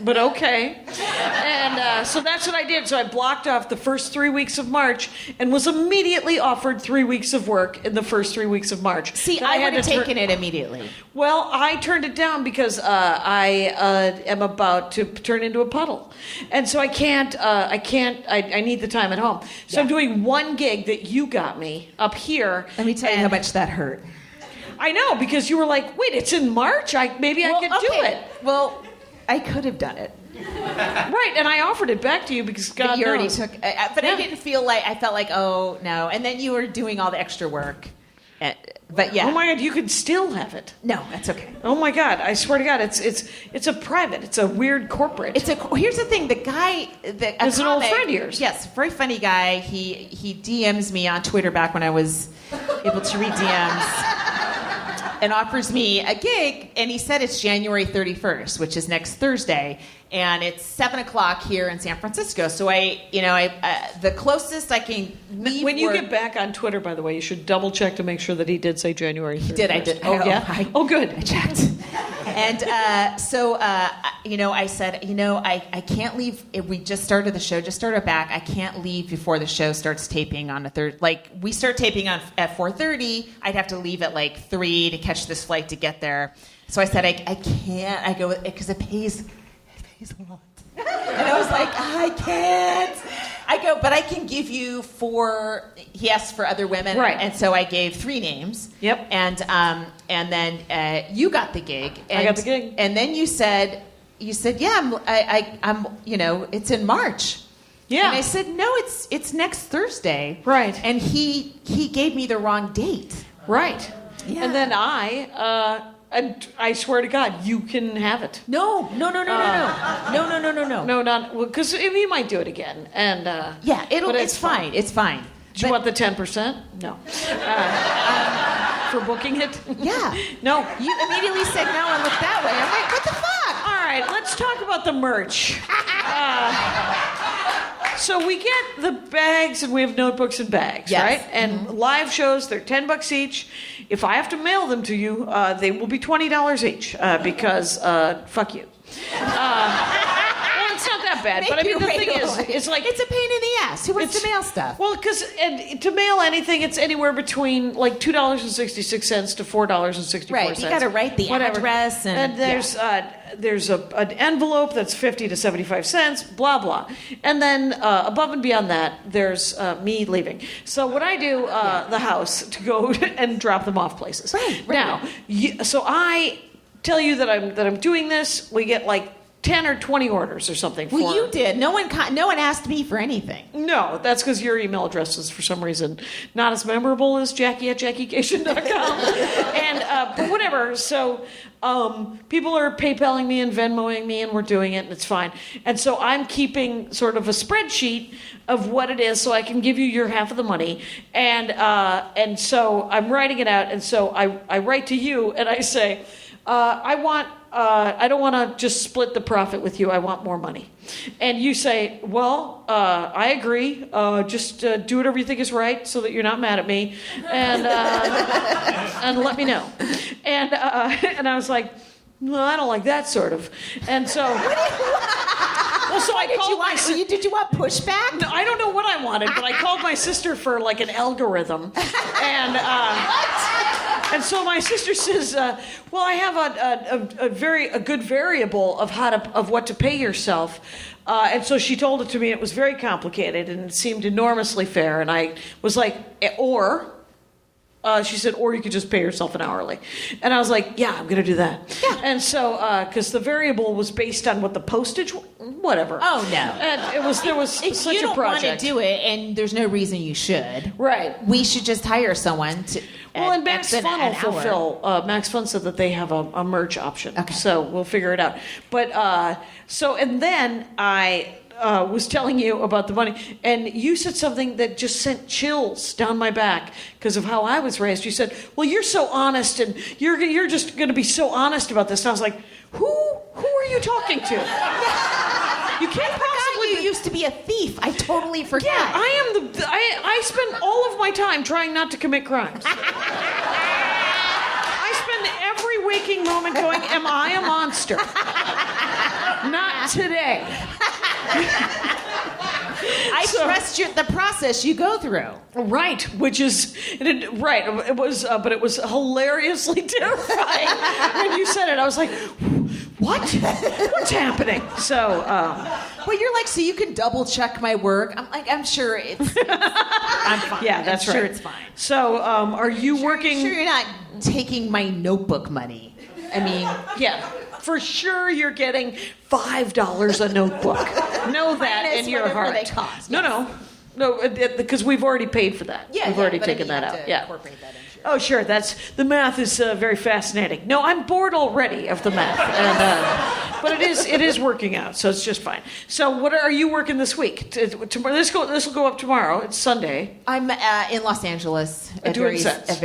But okay. And so that's what I did. So I blocked off the first 3 weeks of March and was immediately offered 3 weeks of work in the first 3 weeks of March. See, I would have taken it immediately. Well, I turned it down because I am about to turn into a puddle. And so I need the time at home. So I'm doing one gig that you got me up here. Let me tell you how much that hurt. I know, because you were like, wait, it's in March? Maybe I could do it. Well... I could have done it. Right, and I offered it back to you because God you already knows. took. But I didn't feel like I felt like, oh no, and then you were doing all the extra work. But yeah. Oh my God, you could still have it. No, that's okay. Oh my God, I swear to God, it's a private. It's a weird corporate. Here's the thing. The guy, is an old friend of yours. Yes, very funny guy. He DMs me on Twitter back when I was able to read DMs. And offers me a gig, and he said it's January 31st, which is next Thursday, and it's 7:00 here in San Francisco. So the closest I can leave. When you get back on Twitter, by the way, you should double check to make sure that he did say January 31st. He did. I did. Oh yeah. Good. I checked. And I said, I can't leave. We just started the show, just started back. I can't leave before the show starts taping on the third. Like, we start taping at 4:30. I'd have to leave at like 3 to catch this flight to get there. So I said, I can't. I go, because it pays a lot. And I was like, I can't. I go, but I can give you 4. He asked for other women, right? And so I gave 3 names. Yep. And then you got the gig. And, I got the gig. And then you said, yeah, I'm. It's in March. Yeah. And I said, no, it's next Thursday. Right. And he gave me the wrong date. Right. Yeah. And then I swear to God, you can have it. No. No, not because he might do it again. And yeah, it's fine. It's fine. Do you want the 10%? No. For booking it? Yeah. No. You immediately said no and looked that way. I'm like, what the fuck? All right, let's talk about the merch. So we get the bags, and we have notebooks and bags, yes. right? And live shows, they're $10 each. If I have to mail them to you, they will be $20 each because fuck you. Well, it's not that bad, but I mean the thing is, it's like it's a pain in the ass. Who wants to mail stuff? Well, because to mail anything, it's anywhere between like $2.66 to $4.64. Right, you got to write the address, and there's an envelope that's 50 to 75 cents, blah, blah. And then above and beyond that, there's me leaving. So what I do, the house, to go and drop them off places. Right. Now, so I tell you that I'm doing this. We get like 10 or 20 orders or something. Well, you did. No one asked me for anything. No, that's because your email address is for some reason not as memorable as Jackie@JackieCation.com. And but whatever. So people are PayPaling me and Venmoing me, and we're doing it, and it's fine. And so I'm keeping sort of a spreadsheet of what it is, so I can give you your half of the money. And so I'm writing it out, and so I write to you, and I say, I don't want to just split the profit with you. I want more money. And you say, well, I agree. Just do whatever you think is right so that you're not mad at me. And let me know. And I was like, no, I don't like that sort of. And so... Well, so I called my sister. Did you want pushback? No, I don't know what I wanted, but I called my sister for like an algorithm. And and so my sister says, well, I have a good variable of what to pay yourself. And so she told it to me. It was very complicated, and it seemed enormously fair. And I was like, or She said, or you could just pay yourself an hourly. And I was like, yeah, I'm going to do that. Yeah. And so, because the variable was based on what the postage, whatever. Oh, no. And there was If such you a don't want project. to do it, and there's no reason you should. Right. We should just hire someone to. Well, and Max Fun will fulfill. Max Fun said that they have a merch option. Okay. So we'll figure it out. But, and then I was telling you about the money, and you said something that just sent chills down my back because of how I was raised. You said, well, you're so honest, and you're just going to be so honest about this. And I was like, who are you talking to? You can't possibly. You used to be a thief. I totally forgot. Yeah, I spend all of my time trying not to commit crimes. I spend every waking moment going, am I a monster? Not today. I trust the process you go through. Right, which is right. It was, but it was hilariously terrifying when you said it. I was like, "What? What's happening?" So, well, you're like, so you can double check my work. I'm like, I'm sure it's I'm fine. Yeah, that's I'm right. sure it's fine. So, are you working? Sure, you're not taking my notebook money. I mean, yeah. For sure, you're getting $5 a notebook. Know that Minus in your whatever heart. they cost, No, because we've already paid for that. yeah, we've already but taken I mean, that you have out. to Yeah. incorporate that into your- Oh, sure. The math is very fascinating. No, I'm bored already of the math, but it is working out, so it's just fine. So, what are you working this week? Tomorrow, this will go up tomorrow. It's Sunday. I'm in Los Angeles at doing various, sets. at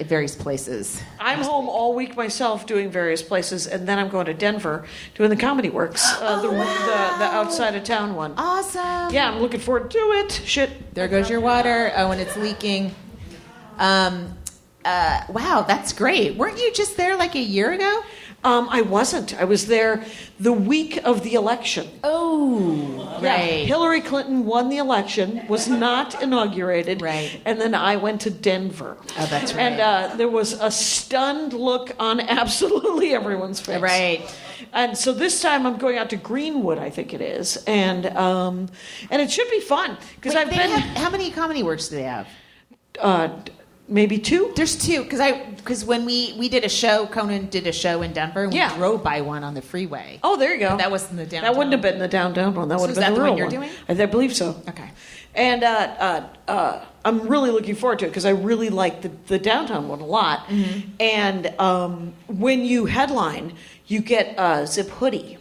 various places. I'm home all week myself doing various places, and then I'm going to Denver doing the Comedy Works, the outside of town one. Awesome. Yeah, I'm looking forward to it. Shit. There goes your water. Oh, and it's leaking. Wow, that's great. Weren't you just there like a year ago? I wasn't. I was there the week of the election. Oh, Yeah, right. Hillary Clinton won the election, was not inaugurated, Right. and then I went to Denver. Oh, that's right. And there was a stunned look on absolutely everyone's face. Right. And so this time I'm going out to Greenwood, I think it is, and it should be fun because Wait, I've been how many comedy works do they have? maybe 2. There's 2 because when we did a show, Conan did a show in Denver, and we Yeah. drove by one on the freeway. Oh, there you go. But that wasn't the downtown. That wouldn't have been the downtown one. That would have is been that the the real one you're one. doing? I believe so. Okay. And I'm really looking forward to it because I really like the downtown one a lot. Mm-hmm. And when you headline, you get a zip hoodie.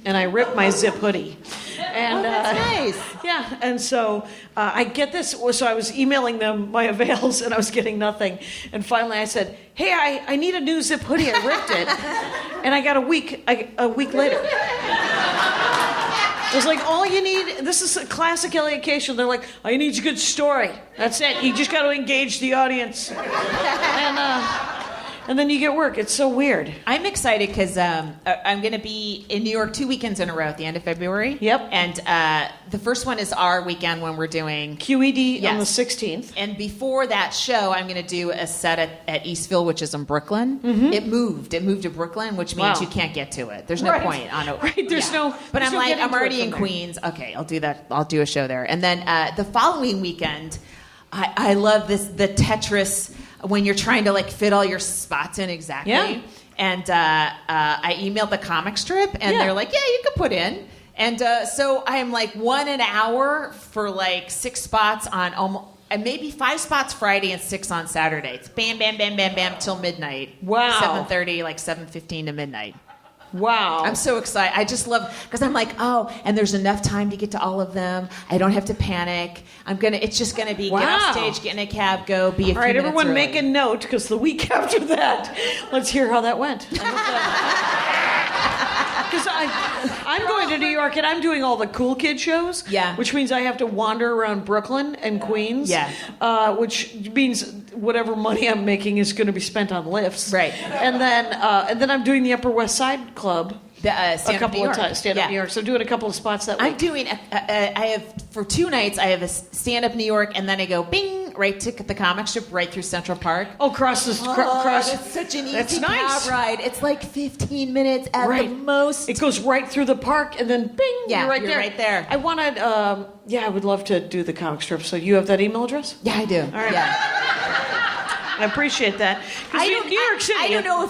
And I rip my zip hoodie. And, that's nice. Yeah, and so I get this. So I was emailing them my avails, and I was getting nothing. And finally, I said, "Hey, I need a new zip hoodie. I ripped it." And I got a week later. It was like, all you need, this is a classic Elliot Cation. They're like, all you need is a good story. That's it. You just got to engage the audience. And then you get work. It's so weird. I'm excited because I'm going to be in New York 2 weekends in a row at the end of February. Yep. And the first one is our weekend when we're doing QED on the Yes. 16th. And before that show, I'm going to do a set at Eastville, which is in Brooklyn. Mm-hmm. It moved to Brooklyn, which means Wow. you can't get to it. There's no Right. point on it. Right, there's no- But there's I'm no like, getting I'm to it already from in there. Queens. Okay, I'll do that. I'll do a show there. And then the following weekend, I love the Tetris when you're trying to like fit all your spots in exactly. Yeah. And I emailed the comic strip, and Yeah. they're like, yeah, you could put in. And so I am like 1 an hour for like 6 spots on almost, and maybe 5 spots Friday and 6 on Saturday. It's bam, bam, bam, bam, bam till midnight. Wow. 7:30, like 7:15 to midnight. Wow. I'm so excited. I just love, because I'm like, oh, and there's enough time to get to all of them. I don't have to panic. It's just gonna be get Wow. off stage, get in a cab, go, be a few All right, minutes everyone early. make a note, because the week after that, let's hear how that went. Because I'm going to New York, and I'm doing all the cool kid shows. Yeah. Which means I have to wander around Brooklyn and Queens. Yeah. Which means whatever money I'm making is going to be spent on lifts. Right. And then I'm doing the Upper West Side Club The, a Stand Up couple New of York. times. Stand Up Yeah. New York. So doing a couple of spots that week. I'm doing, I have, for 2 nights, I have a stand-up New York, and then I go, bing, right to the comic strip, right through Central Park. Oh, cross. It's such an That's easy nice. cab ride. It's like 15 minutes at Right. the most. It goes right through the park, and then bing, Yeah, you're right you're there. right there. I wanted, I would love to do the comic strip. So you have that email address? Yeah, I do. right. Yeah. I appreciate that. Because New York City. I don't know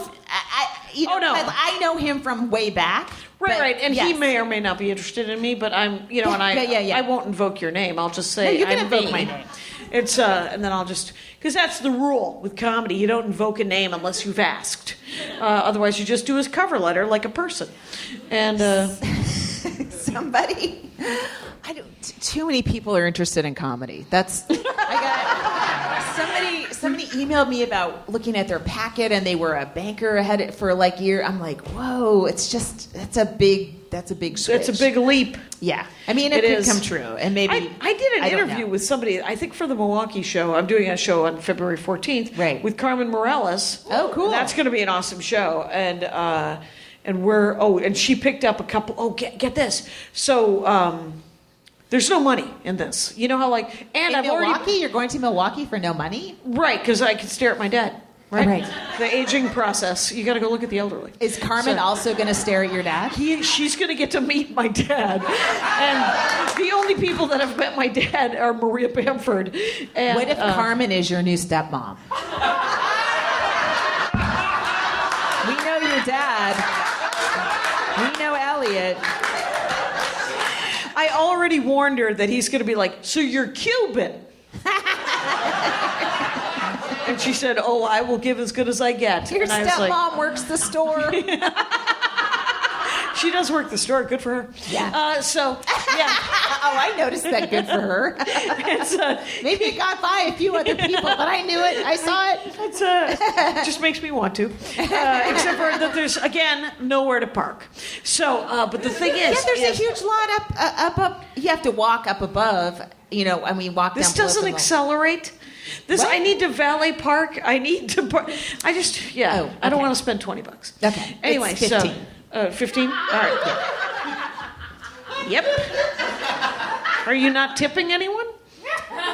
if I know him from way back. Right. And he may or may not be interested in me, but I'm, I won't invoke your name. I'll just say you can I'm invoke my name. It's and then I'll just, because that's the rule with comedy. You don't invoke a name unless you've asked. Otherwise, you just do his cover letter like a person. And somebody, too many people are interested in comedy. Somebody emailed me about looking at their packet and they were a banker ahead for like a year. I'm like, whoa, that's a big switch. It's a big leap. Yeah. I mean, it could come true. And maybe I did an interview with somebody, I think for the Milwaukee show. I'm doing a show on February 14th with Carmen Morales. Oh, cool. That's going to be an awesome show. And she picked up a couple, get this. So, there's no money in this. You know how Milwaukee? You're going to Milwaukee for no money? Right, because I can stare at my dad. Right. The aging process. You got to go look at the elderly. Is Carmen also going to stare at your dad? She's going to get to meet my dad. And the only people that have met my dad are Maria Bamford. And, what if Carmen is your new stepmom? We know your dad. We know Elliot. I already warned her that he's going to be like, so you're Cuban. And she said, I will give as good as I get. Your stepmom works the store. She does work the store. Good for her. Yeah. I noticed that. Good for her. Maybe it got by a few other people, but I knew it. I saw it. It just makes me want to. Except for that there's, again, nowhere to park. So, but the thing is... there's a huge lot up. You have to walk up above, walk down. This doesn't accelerate. I need to valet park. I need to park. I just, I don't want to spend $20. Okay. Anyway, it's 15. 15? All right. Yep. Are you not tipping anyone?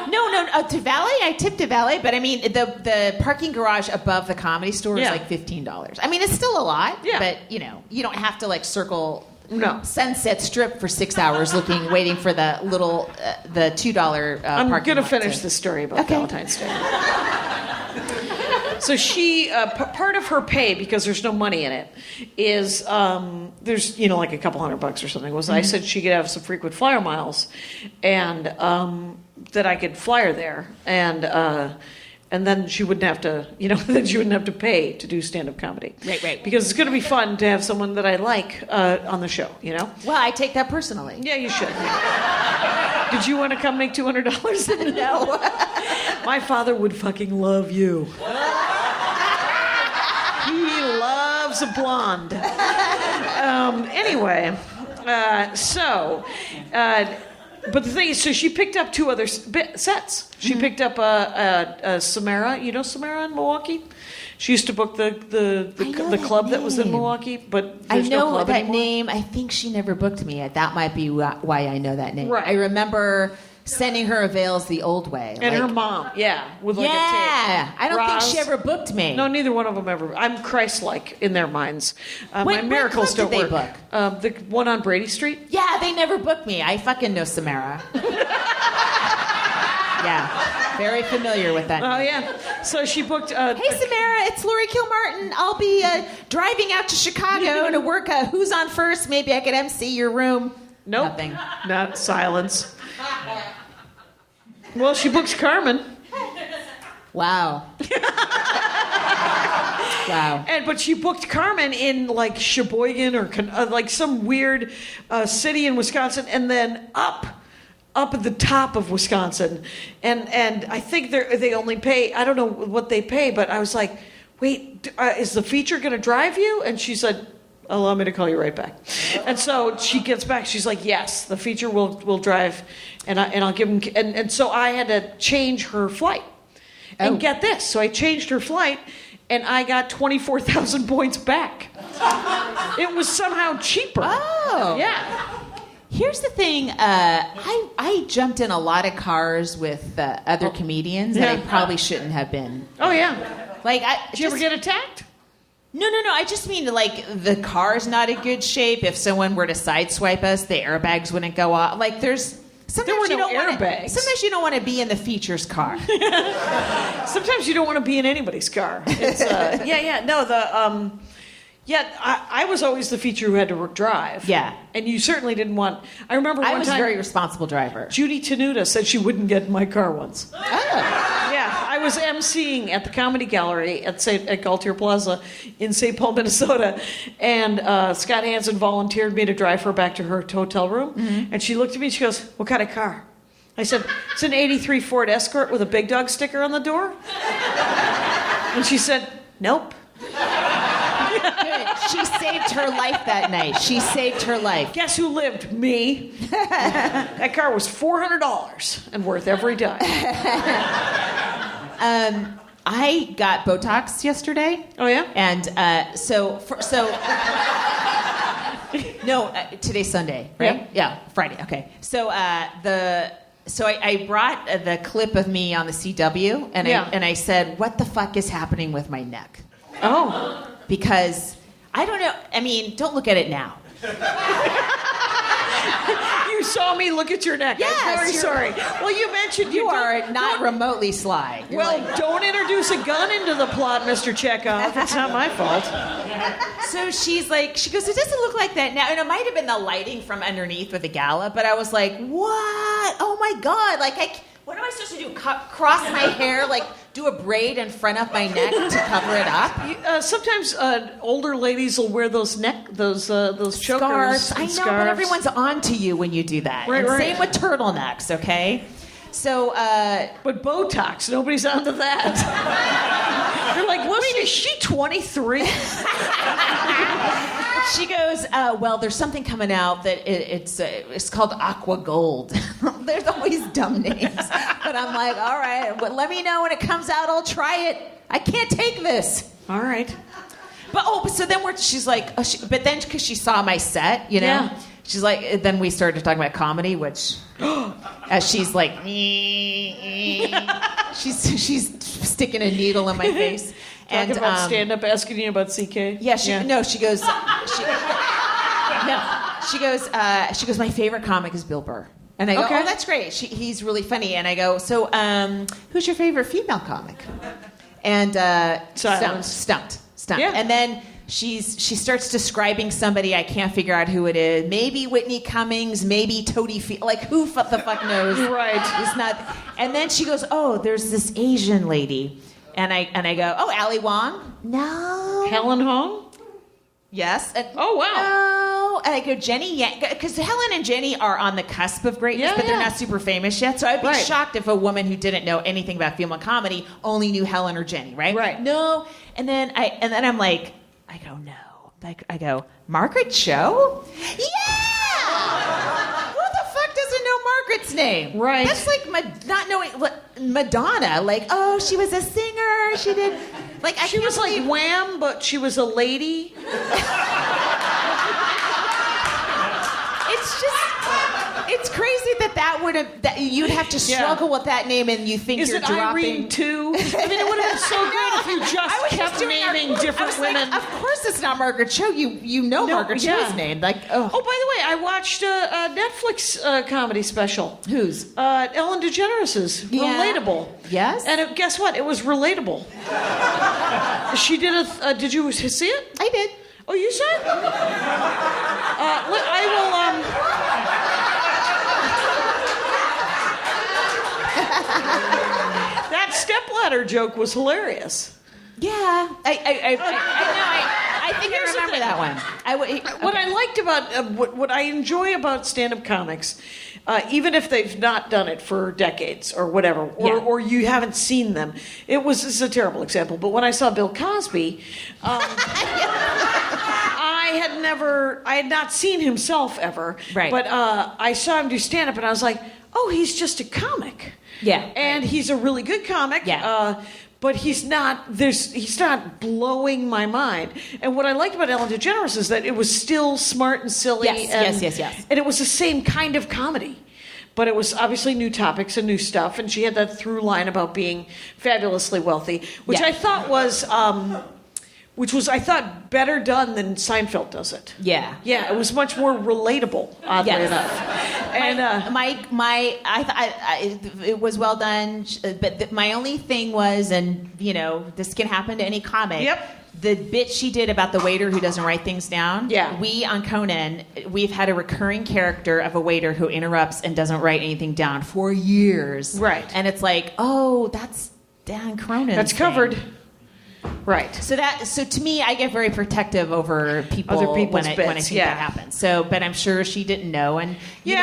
No. To valet, I tipped to valet, but I mean, the parking garage above the Comedy Store is like $15. I mean, it's still a lot, but you don't have to circle Sunset Strip for 6 hours waiting for the little, the $2 I'm going to finish the story about Valentine's Day. So she, part of her pay, because there's no money in it, is there's, like a couple $100 or something. I said she could have some frequent flyer miles, and that I could fly her there, and then she wouldn't have to, pay to do stand-up comedy. Right. Because it's going to be fun to have someone that I like on the show, Well, I take that personally. Yeah, you should. Did you want to come make $200? No. My father would fucking love you. He loves a blonde. Anyway, but the thing is, so she picked up 2 other sets. She picked up a Samara. You know Samara in Milwaukee? She used to book the club that was in Milwaukee, but there's no club that anymore. name. I think she never booked me. That might be why I know that name. Right. I remember sending her avails the old way. And her mom, with a tape. I don't think she ever booked me. No, neither one of them ever. I'm Christ-like in their minds. My miracles don't work. Book? The one on Brady Street? Yeah, they never booked me. I fucking know Samara. Yeah, very familiar with that name. Oh, yeah. So she booked... hey, Samara, it's Laurie Kilmartin. I'll be driving out to Chicago to work Who's on First. Maybe I could MC your room. Nope. Nothing. Not silence. Well, she books Carmen. Wow. Wow. But she booked Carmen in Sheboygan or some weird city in Wisconsin, and then up at the top of Wisconsin, and I think they only pay, I don't know what they pay, but I was like, wait, is the feature going to drive you? And she said, allow me to call you right back. And so she gets back. She's like, yes, the feature will drive, and I'll give them. And so I had to change her flight. And get this, so I changed her flight, and I got 24,000 points back. It was somehow cheaper. Oh, yeah. Here's the thing. I jumped in a lot of cars with other comedians that I probably shouldn't have been. Oh yeah. Did you ever get attacked? No. I just mean the car's not in good shape. If someone were to sideswipe us, the airbags wouldn't go off. There's Sometimes There were you no don't airbags. Sometimes you don't want to be in the features car. Sometimes you don't want to be in anybody's car. It's, I was always the feature who had to drive. Yeah. And you certainly didn't want... I remember I one was time... a very responsible driver. Judy Tenuta said she wouldn't get in my car once. Oh. Yeah, I was emceeing at the Comedy Gallery at Gaultier Plaza in St. Paul, Minnesota, and Scott Hansen volunteered me to drive her back to her hotel room, and she looked at me and she goes, "What kind of car?" I said, "It's an 83 Ford Escort with a big dog sticker on the door." And she said, "Nope." Good. She saved her life that night. She saved her life. Guess who lived? Me. That car was $400 and worth every dime. I got Botox yesterday. Oh, yeah? And today's Sunday, right? Yeah, Friday. Okay. So I brought the clip of me on the CW, and I said, "What the fuck is happening with my neck?" Oh. Because I don't know. I mean, don't look at it now. You saw me look at your neck. Yes, I'm very sorry. Well, you mentioned You are not remotely sly. You're Don't introduce a gun into the plot, Mr. Chekhov. It's not my fault. So she goes, "It doesn't look like that now." And it might have been the lighting from underneath with the gala, but I was like, "What? Oh my God. What am I supposed to do? Cross my hair, do a braid in front of my neck to cover it up?" Sometimes older ladies will wear those chokers. Scarves. I know, scarves. but everyone's on to you when you do that. Right, and right. Same with turtlenecks, okay? So, But Botox, nobody's onto that. They're like, wait, is she 23? she goes, "Well, there's something coming out that it's called Aqua Gold." There's always dumb names. But I'm like, all right, but let me know when it comes out. I'll try it. I can't take this. All right. But so then she's like, but then because she saw my set, Yeah. she's like, then we started talking about comedy, which she's like, she's sticking a needle in my face. Talking about stand-up, asking you about CK? Yeah, she goes, she goes, "My favorite comic is Bill Burr." And I go, Okay. "Oh, that's great. He's really funny." And I go, "So, who's your favorite female comic?" And stumped. Yeah. And then she starts describing somebody. I can't figure out who it is. Maybe Whitney Cummings. Maybe Toady who the fuck knows? Right. It's not. And then she goes, "Oh, there's this Asian lady." And I go, "Oh, Ali Wong? No. Helen Hong? Yes." And, Oh, wow. No. And I go, "Jenny Yang," because Helen and Jenny are on the cusp of greatness, but they're not super famous yet. So I'd be shocked if a woman who didn't know anything about female comedy only knew Helen or Jenny, right? Right. No. And then I'm like, I go, "No." I go, "Margaret Cho? Yeah! Who the fuck doesn't know Margaret's name?" Right. That's like not knowing Madonna. Oh, she was a singer. She did. She was like Wham, but she was a lady. It's crazy that you'd have to struggle with that name, and you think Is you're it dropping. Irene too? I mean, it would have been so great if you just kept naming different women. Of course, it's not Margaret Cho. You know Margaret Cho's name. Oh, by the way, I watched a Netflix comedy special. Whose? Ellen DeGeneres' Relatable. Yes. And guess what? It was relatable. She did did you see it? I did. Oh, you saw it? I will. That stepladder joke was hilarious. Yeah, I think I remember that one. What I liked about what I enjoy about stand-up comics, even if they've not done it for decades or whatever, or you haven't seen them, this is a terrible example, but when I saw Bill Cosby, I had not seen himself ever, right? But I saw him do stand-up, and I was like, oh, he's just a comic. Yeah, and he's a really good comic. Yeah. But he's not blowing my mind. And what I liked about Ellen DeGeneres is that it was still smart and silly. Yes. And it was the same kind of comedy. But it was obviously new topics and new stuff. And she had that through line about being fabulously wealthy, which I thought was which was, I thought, better done than Seinfeld does it. Yeah. Yeah, it was much more relatable, oddly enough. And it was well done, but my only thing was, and this can happen to any comic. Yep. The bit she did about the waiter who doesn't write things down. Yeah. We on Conan, we've had a recurring character of a waiter who interrupts and doesn't write anything down for years. Right. And it's like, oh, that's Dan Cronin's that's thing. covered. Right. So to me, I get very protective over people Other people's when I bits, see that happen. So, but I'm sure she didn't know. And we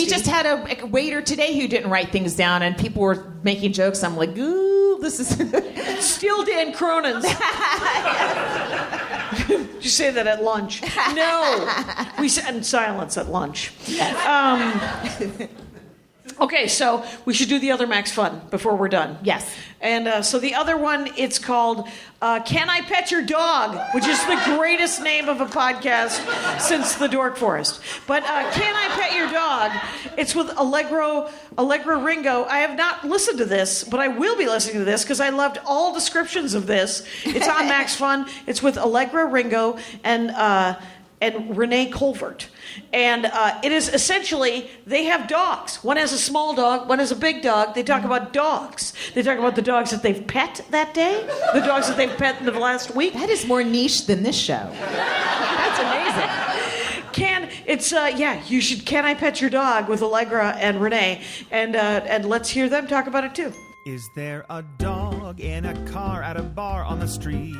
just had a waiter today who didn't write things down, and people were making jokes. I'm like, ooh, this is still Dan Cronin's. Did you say that at lunch? No, we sat in silence at lunch. Okay, so we should do the other Max Fun before we're done. Yes. And so the other one, it's called Can I Pet Your Dog? Which is the greatest name of a podcast since The Dork Forest. But Can I Pet Your Dog? It's with Allegra Ringo. I have not listened to this, but I will be listening to this because I loved all descriptions of this. It's on Max Fun. It's with Allegra Ringo and Renee Colvert. And it is essentially, they have dogs. One has a small dog, one has a big dog. They talk about dogs. They talk about the dogs that they've pet that day, the dogs that they've pet in the last week. That is more niche than this show. That's amazing. You should Can I Pet Your Dog with Allegra and Renee. And let's hear them talk about it too. Is there a dog in a car at a bar on the street?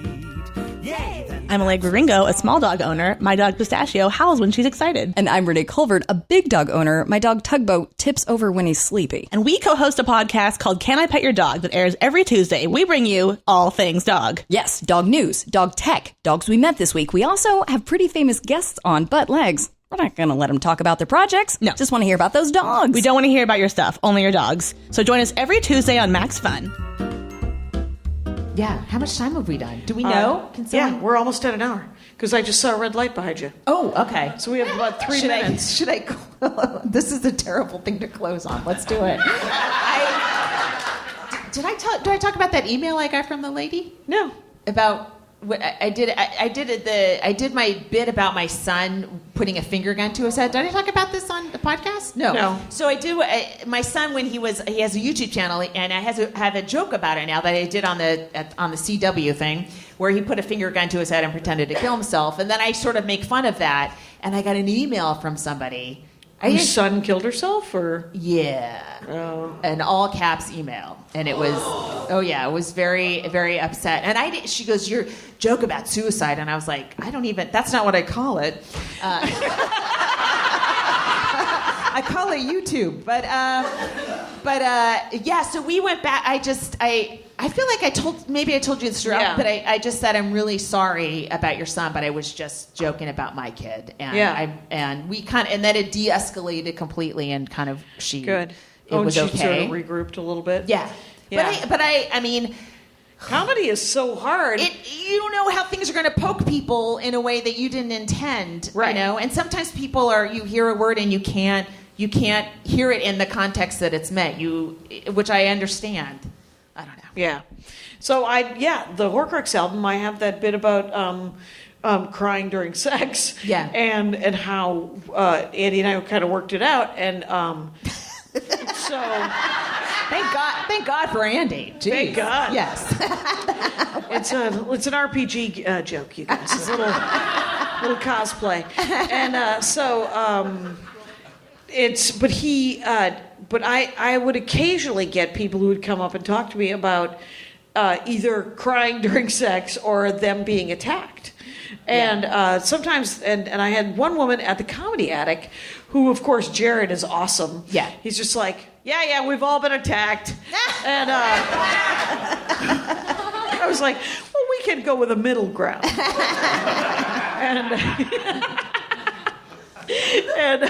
Yay! I'm Allegra Ringo, a small dog owner. My dog Pistachio howls when she's excited. And I'm Renee Colvert, a big dog owner. My dog Tugboat tips over when he's sleepy. And we co-host a podcast called Can I Pet Your Dog that airs every Tuesday. We bring you all things dog. Yes, dog news, dog tech, dogs we met this week. We also have pretty famous guests on Butt Legs. We're not going to let them talk about their projects. No. Just want to hear about those dogs. We don't want to hear about your stuff, only your dogs. So join us every Tuesday on Max Fun. Yeah. How much time have we done? Do we know? Yeah, we're almost at an hour because I just saw a red light behind you. Oh, okay. So we have about 3 minutes. This is a terrible thing to close on. Let's do it. Did I talk about that email I got from the lady? No. About what I did. I did my bit about my son putting a finger gun to his head. Did I talk about this on the podcast? No. So I do. My son, when he has a YouTube channel, and I have a joke about it now that I did on the CW thing, where he put a finger gun to his head and pretended to kill himself, and then I sort of make fun of that. And I got an email from somebody. Whose son killed herself, or? Yeah. An all caps email. And it was, it was very, very upset. And she goes, your joke about suicide. And I was like, that's not what I call it. I call it YouTube. But so we went back. I feel like I told you the story, but I just said, I'm really sorry about your son, but I was just joking about my kid. And and then it de-escalated completely, and kind of Good. It was she okay. sort of regrouped a little bit. Yeah. But I mean, comedy is so hard. You don't know how things are going to poke people in a way that you didn't intend, right? And sometimes people you hear a word and you can't hear it in the context that it's meant. Which I understand. I don't know. Yeah. So the Horcrux album, I have that bit about crying during sex. Yeah. And how Andy and I kind of worked it out, and so thank God for Andy. Jeez. Thank God. Yes. It's an RPG joke, you guys. It's a little cosplay, and but I would occasionally get people who would come up and talk to me about either crying during sex or them being attacked. And sometimes, and I had one woman at the Comedy Attic who, of course, Jared is awesome. Yeah. He's just like, yeah, we've all been attacked. And I was like, well, we can go with a middle ground. and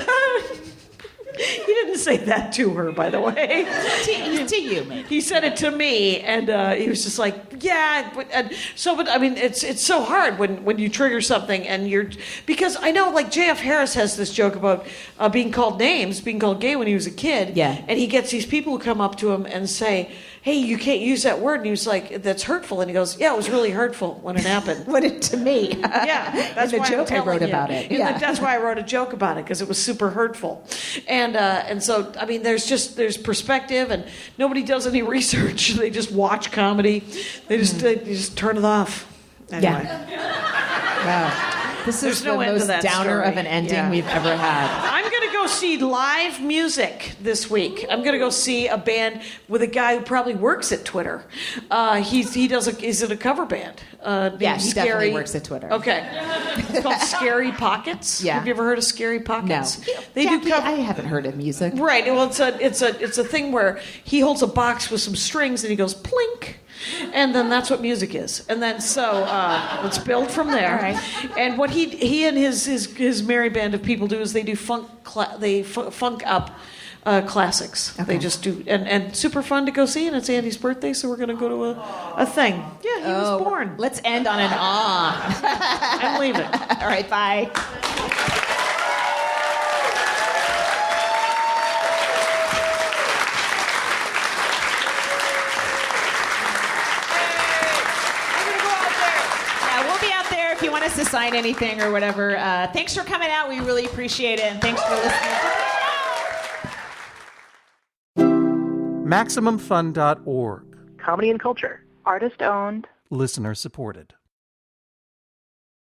he didn't say that to her, by the way. To you, maybe. He said it to me, and he was just like, yeah. But I mean, it's so hard when you trigger something, and because I know, like, J.F. Harris has this joke about being called names, being called gay when he was a kid. Yeah. And he gets these people who come up to him and say, hey, you can't use that word. And he was like, that's hurtful. And he goes, yeah, it was really hurtful when it happened. What it to me? Yeah, that's the why joke I wrote about it. Yeah. That's why I wrote a joke about it, because it was super hurtful. And so, I mean, there's perspective, and nobody does any research. They just watch comedy. They just turn it off. Anyway. Yeah. Wow. This There's is no the end to most that downer story. of an ending we've ever had. I'm going to go see live music this week. I'm going to go see a band with a guy who probably works at Twitter. He's in a cover band. Yeah, he definitely works at Twitter. Okay. It's called Scary Pockets. Yeah. Have you ever heard of Scary Pockets? No. They Jackie, do cover. I haven't heard of music. Right. Well, it's a thing where he holds a box with some strings and he goes plink. And then that's what music is. And then so let's build from there. All right. And what he and his merry band of people do is they do funk up classics. Okay. They just do and super fun to go see. And it's Andy's birthday, so we're going to go to a thing. Yeah, he was born. Let's end on an ah. And leave it. All right, bye. If you want us to sign anything or whatever, thanks for coming out. We really appreciate it. And thanks for listening. MaximumFun.org. Comedy and culture. Artist owned. Listener supported.